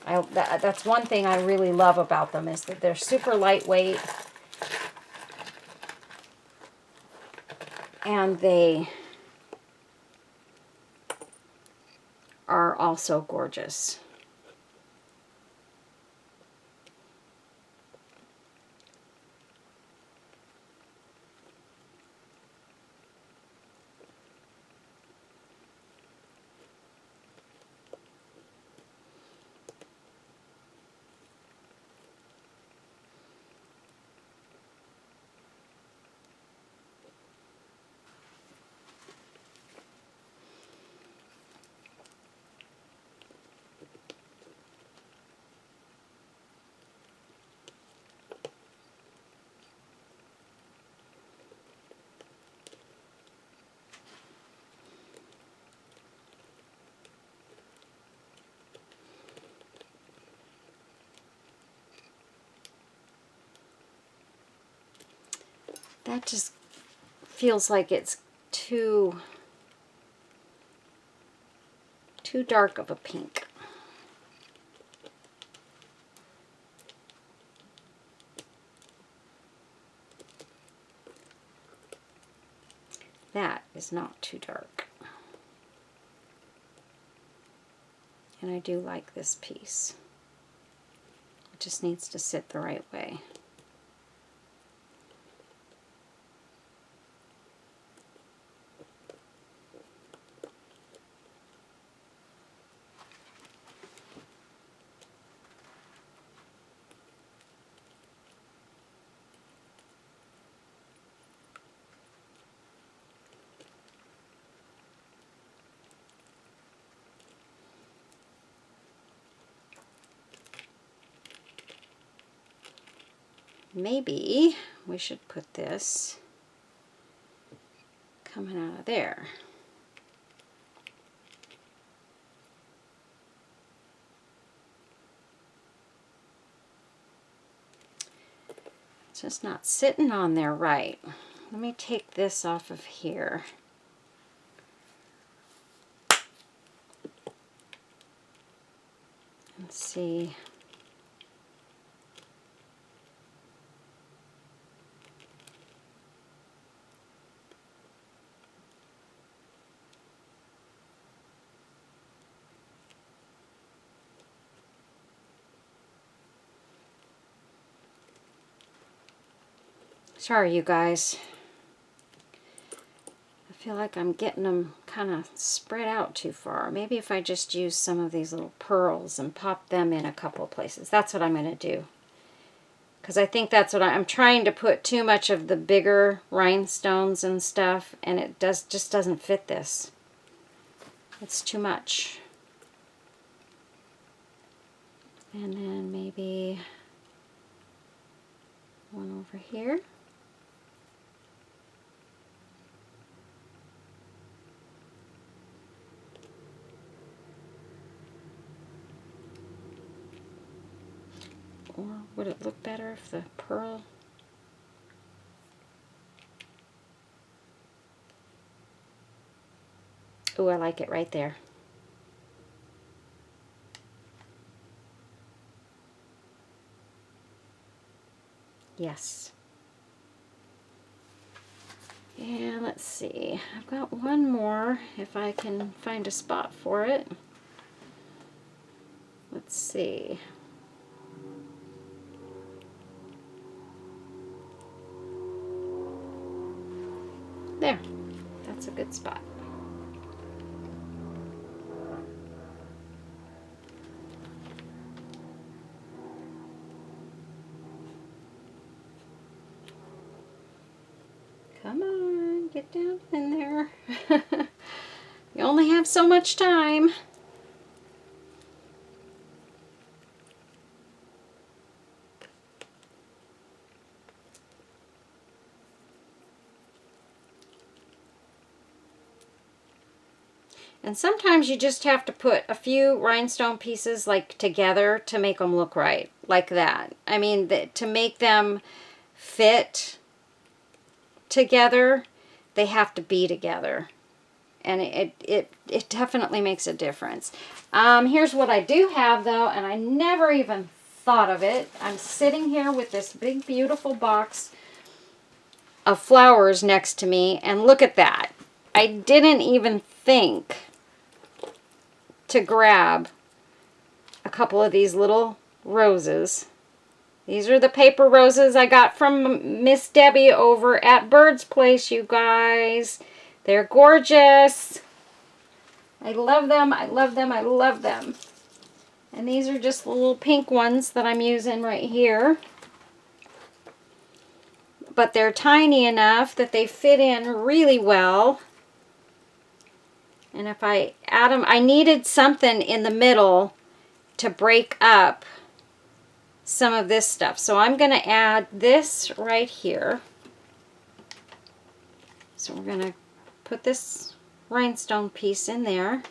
That's one thing I really love about them, is that they're super lightweight. And they are also gorgeous. That just feels like it's too dark of a pink. That is not too dark. And I do like this piece. It just needs to sit the right way. Maybe we should put this coming out of there. It's just not sitting on there right. Let me take this off of here. And see. Sorry, you guys. I feel like I'm getting them kind of spread out too far. Maybe if I just use some of these little pearls and pop them in a couple places. That's what I'm going to do. Because I think that's what I'm trying to put too much of the bigger rhinestones and stuff, and it just doesn't fit this. It's too much. And then maybe one over here. Or would it look better if the pearl? Oh, I like it right there. Yes. And let's see. I've got one more if I can find a spot for it. Let's see. There, that's a good spot. Come on, get down in there. You only have so much time. And sometimes you just have to put a few rhinestone pieces like together to make them look right, like that. I mean, to make them fit together, they have to be together. And it definitely makes a difference. Here's what I do have though, and I never even thought of it. I'm sitting here with this big beautiful box of flowers next to me, and look at that. I didn't even think to grab a couple of these little roses. These are the paper roses I got from Miss Debbie over at Bird's Place, you guys. They're gorgeous. I love them, I love them, I love them. And these are just the little pink ones that I'm using right here. But they're tiny enough that they fit in really well. And if I add them, I needed something in the middle to break up some of this stuff. So I'm going to add this right here. So we're going to put this rhinestone piece in there.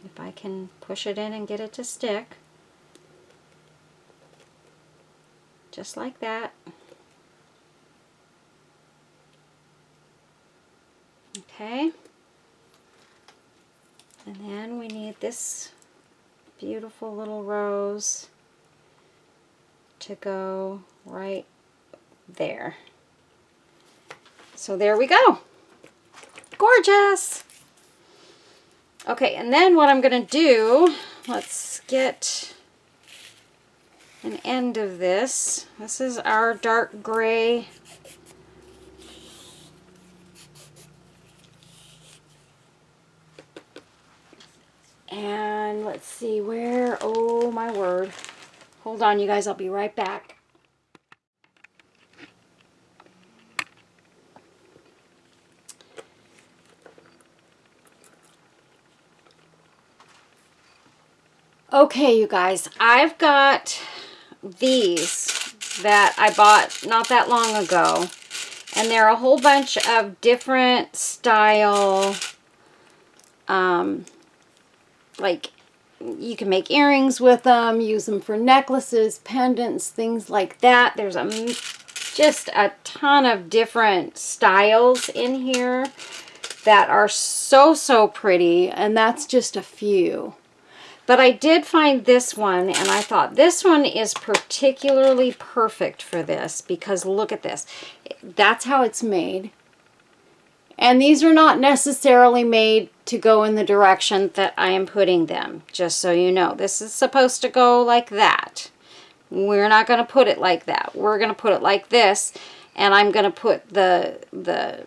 If I can push it in and get it to stick. Just like that. Okay. And then we need this beautiful little rose to go right there. So there we go. Gorgeous. Okay, and then what I'm going to do, let's get an end of this. This is our dark gray. And let's see where, oh my word. Hold on, you guys, I'll be right back. Okay, you guys, I've got these that I bought not that long ago, and they're a whole bunch of different style, like you can make earrings with them, use them for necklaces, pendants, things like that. There's just a ton of different styles in here that are so pretty, and that's just a few. But I did find this one, and I thought this one is particularly perfect for this because look at this. That's how it's made. And these are not necessarily made to go in the direction that I am putting them, just so you know. This is supposed to go like that. We're not going to put it like that. We're going to put it like this, and I'm going to put the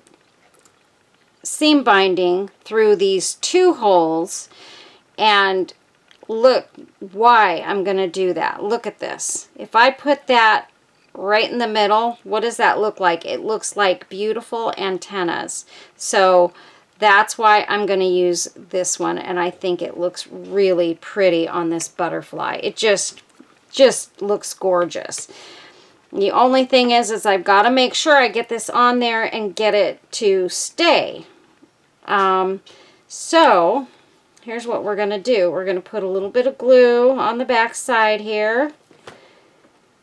seam binding through these two holes, and look why I'm going to do that. Look at this. If I put that right in the middle, what does that look like? It looks like beautiful antennas. So that's why I'm going to use this one, and I think it looks really pretty on this butterfly. It just looks gorgeous. The only thing is I've got to make sure I get this on there and get it to stay. So here's what we're going to do. We're going to put a little bit of glue on the back side here.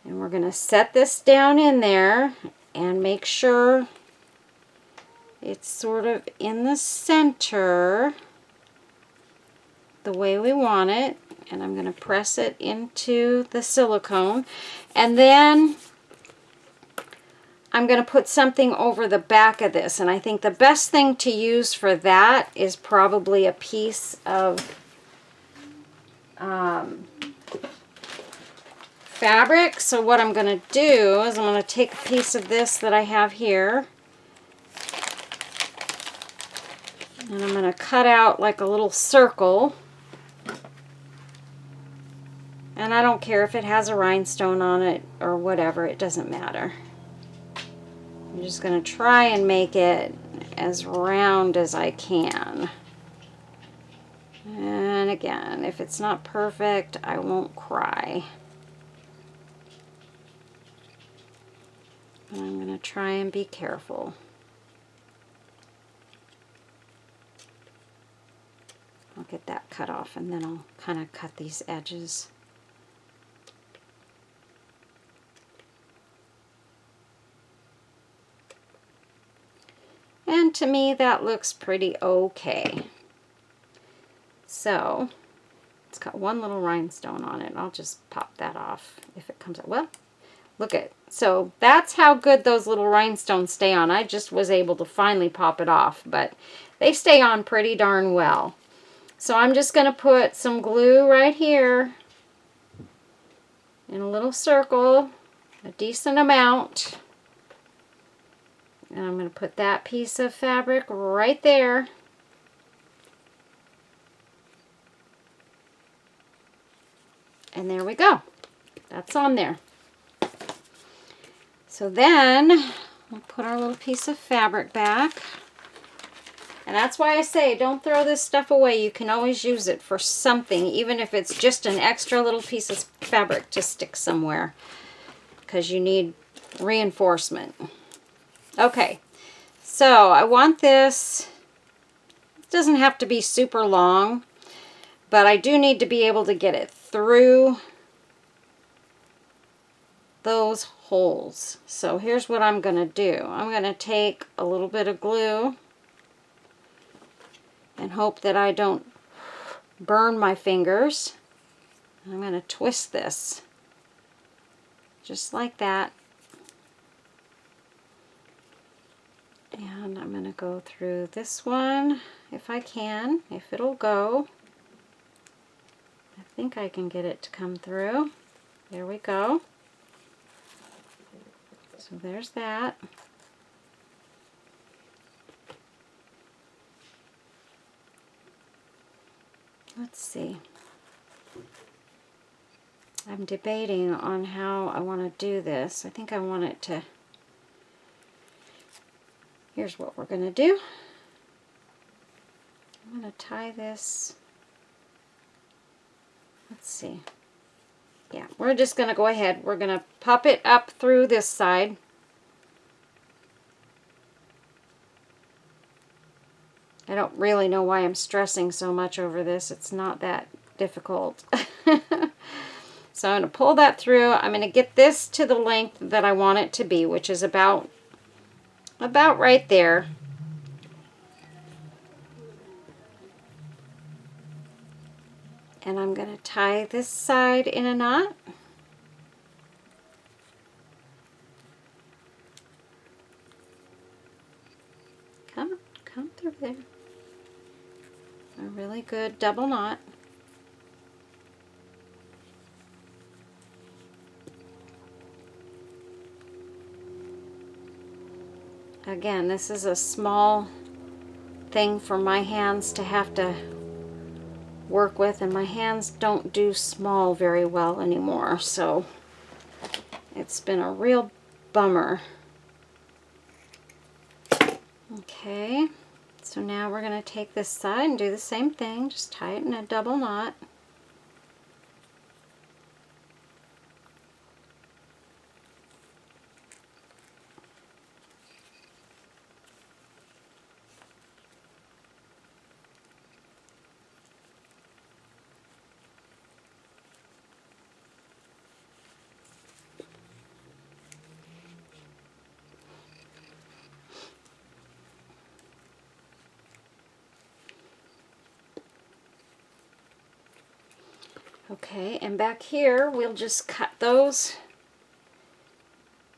And we're going to set this down in there and make sure it's sort of in the center the way we want it. And I'm going to press it into the silicone. And then I'm going to put something over the back of this, and I think the best thing to use for that is probably a piece of fabric. So what I'm going to do is I'm going to take a piece of this that I have here, and I'm going to cut out like a little circle. And I don't care if it has a rhinestone on it or whatever, it doesn't matter. I'm just going to try and make it as round as I can. And again, if it's not perfect, I won't cry. But I'm going to try and be careful. I'll get that cut off, and then I'll kind of cut these edges. And to me, that looks pretty okay. So, it's got one little rhinestone on it. I'll just pop that off if it comes out. Well, look at, so that's how good those little rhinestones stay on. I just was able to finally pop it off, but they stay on pretty darn well. So I'm just going to put some glue right here in a little circle, a decent amount. And I'm going to put that piece of fabric right there. And there we go. That's on there. So then we'll put our little piece of fabric back. And that's why I say don't throw this stuff away. You can always use it for something, even if it's just an extra little piece of fabric to stick somewhere, because you need reinforcement. Okay, so I want this, it doesn't have to be super long, but I do need to be able to get it through those holes. So here's what I'm going to do. I'm going to take a little bit of glue, and hope that I don't burn my fingers. I'm going to twist this just like that. And I'm going to go through this one if I can, if it'll go. I think I can get it to come through. There we go. So there's that. Let's see. I'm debating on how I want to do this. I think I want it to... Here's what we're going to do. I'm going to tie this... Let's see. Yeah, we're just going to go ahead. We're going to pop it up through this side. I don't really know why I'm stressing so much over this. It's not that difficult. So I'm going to pull that through. I'm going to get this to the length that I want it to be, which is about right there. And I'm going to tie this side in a knot. Come through there. A really good double knot. Again, this is a small thing for my hands to have to work with, and my hands don't do small very well anymore, so it's been a real bummer. Okay, so now we're going to take this side and do the same thing, just tie it in a double knot. Okay, and back here we'll just cut those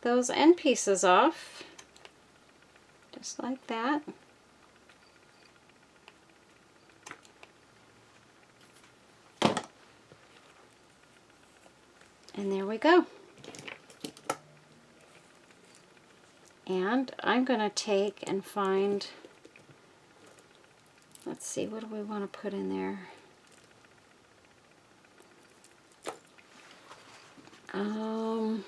end pieces off, just like that. And there we go. And I'm going to take and find, let's see, what do we want to put in there? I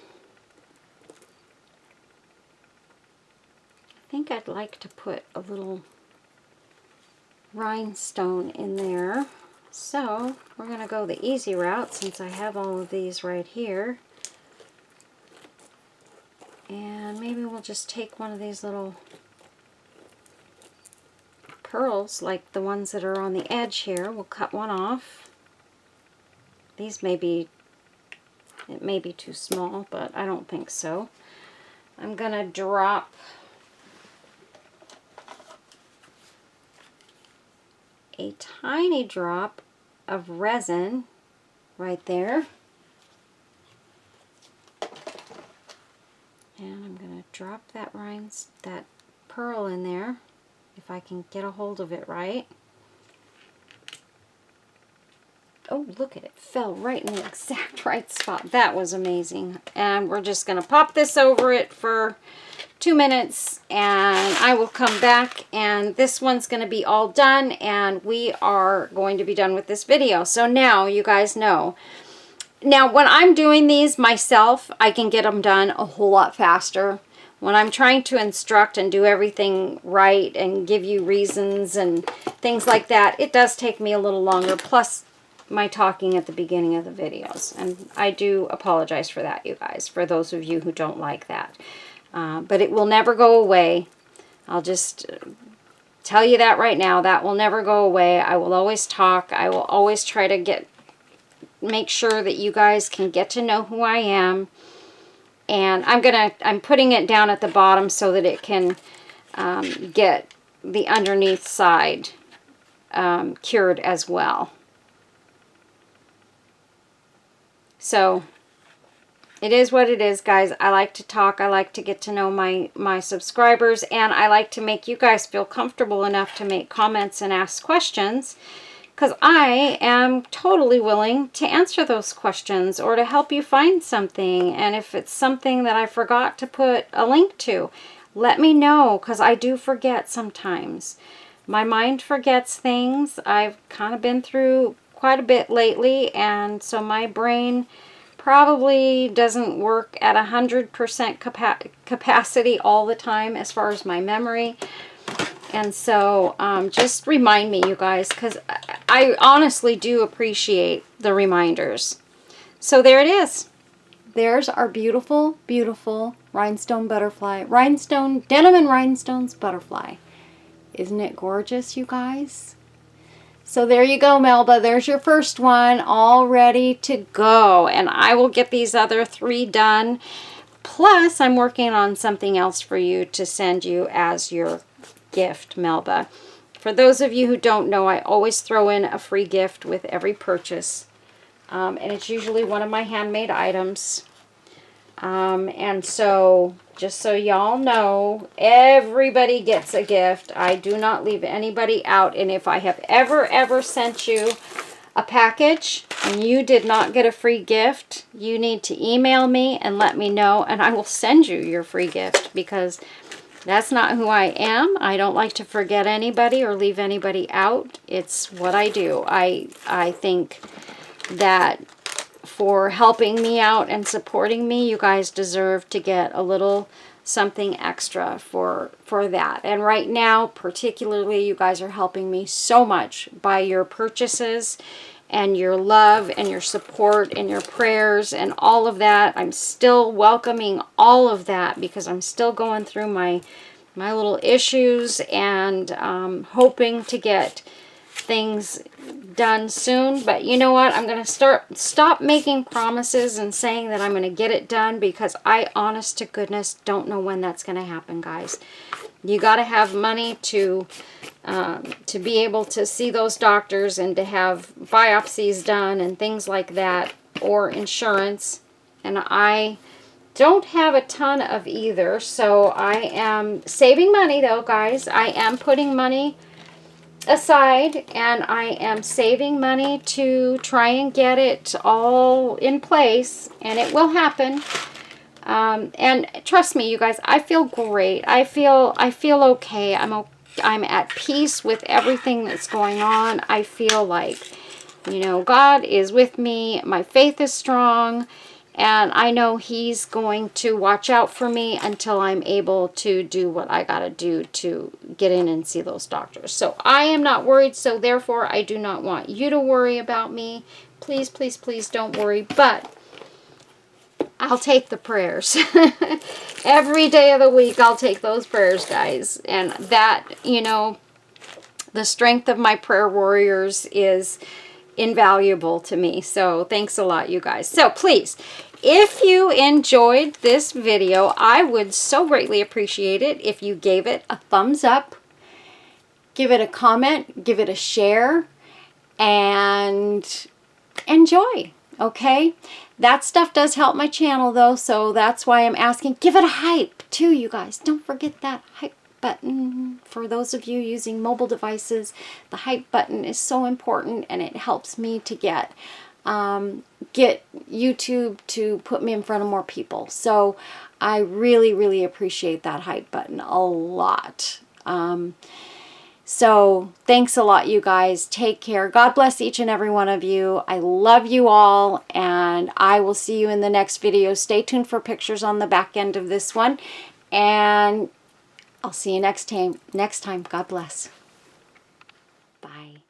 think I'd like to put a little rhinestone in there. So we're going to go the easy route since I have all of these right here. And maybe we'll just take one of these little pearls, like the ones that are on the edge here. We'll cut one off. These may be, it may be too small, but I don't think so. I'm going to drop a tiny drop of resin right there. And I'm going to drop that pearl in there, if I can get a hold of it right. Oh, look at it, fell right in the exact right spot. That was amazing. And we're just going to pop this over it for 2 minutes, and I will come back, and this one's going to be all done, and we are going to be done with this video. So now you guys know. Now, when I'm doing these myself, I can get them done a whole lot faster. When I'm trying to instruct and do everything right and give you reasons and things like that, it does take me a little longer, plus my talking at the beginning of the videos. And I do apologize for that, you guys, for those of you who don't like that. But it will never go away. I'll just tell you that right now. That will never go away. I will always talk. I will always try to make sure that you guys can get to know who I am. And I'm putting it down at the bottom so that it can get the underneath side cured as well. So it is what it is, guys. I like to talk. I like to get to know my subscribers, and I like to make you guys feel comfortable enough to make comments and ask questions, because I am totally willing to answer those questions or to help you find something. And if it's something that I forgot to put a link to, let me know, because I do forget sometimes. My mind forgets things. I've kind of been through quite a bit lately, and so my brain probably doesn't work at 100% capacity all the time as far as my memory. And so just remind me, you guys, because I honestly do appreciate the reminders. So there it is. There's our beautiful, beautiful rhinestone butterfly. Denim and rhinestones butterfly. Isn't it gorgeous, you guys? So there you go, Melba. There's your first one, all ready to go. And I will get these other 3 done. Plus, I'm working on something else for you to send you as your gift, Melba. For those of you who don't know, I always throw in a free gift with every purchase. And it's usually one of my handmade items. And so, just so y'all know, everybody gets a gift. I do not leave anybody out. And if I have ever sent you a package and you did not get a free gift, you need to email me and let me know, and I will send you your free gift, because that's not who I am. I don't like to forget anybody or leave anybody out. It's what I do. I think that for helping me out and supporting me, you guys deserve to get a little something extra for that. And right now, particularly, you guys are helping me so much by your purchases and your love and your support and your prayers and all of that. I'm still welcoming all of that, because I'm still going through my little issues, and hoping to get things done soon. But you know what? I'm going to stop making promises and saying that I'm going to get it done, because I, honest to goodness, don't know when that's going to happen, guys. You got to have money to be able to see those doctors and to have biopsies done and things like that, or insurance. And I don't have a ton of either, so I am saving money, though, guys. I am putting money aside, and I am saving money to try and get it all in place, and it will happen. And trust me, you guys, I feel great. I feel okay. I'm at peace with everything that's going on. I feel like, you know, God is with me. My faith is strong. And I know He's going to watch out for me until I'm able to do what I got to do to get in and see those doctors. So I am not worried. So therefore, I do not want you to worry about me. Please, please, please don't worry. But I'll take the prayers. Every day of the week, I'll take those prayers, guys. And that, you know, the strength of my prayer warriors is invaluable to me. So thanks a lot, you guys. So please, if you enjoyed this video, I would so greatly appreciate it if you gave it a thumbs up, give it a comment, give it a share, and enjoy, okay? That stuff does help my channel, though, so that's why I'm asking. Give it a hype, too, you guys. Don't forget that hype button. For those of you using mobile devices, the hype button is so important, and it helps me to get YouTube to put me in front of more people. So I really, really appreciate that hype button a lot. So thanks a lot, you guys. Take care. God bless each and every one of you. I love you all, and I will see you in the next video. Stay tuned for pictures on the back end of this one, and I'll see you next time. God bless. Bye.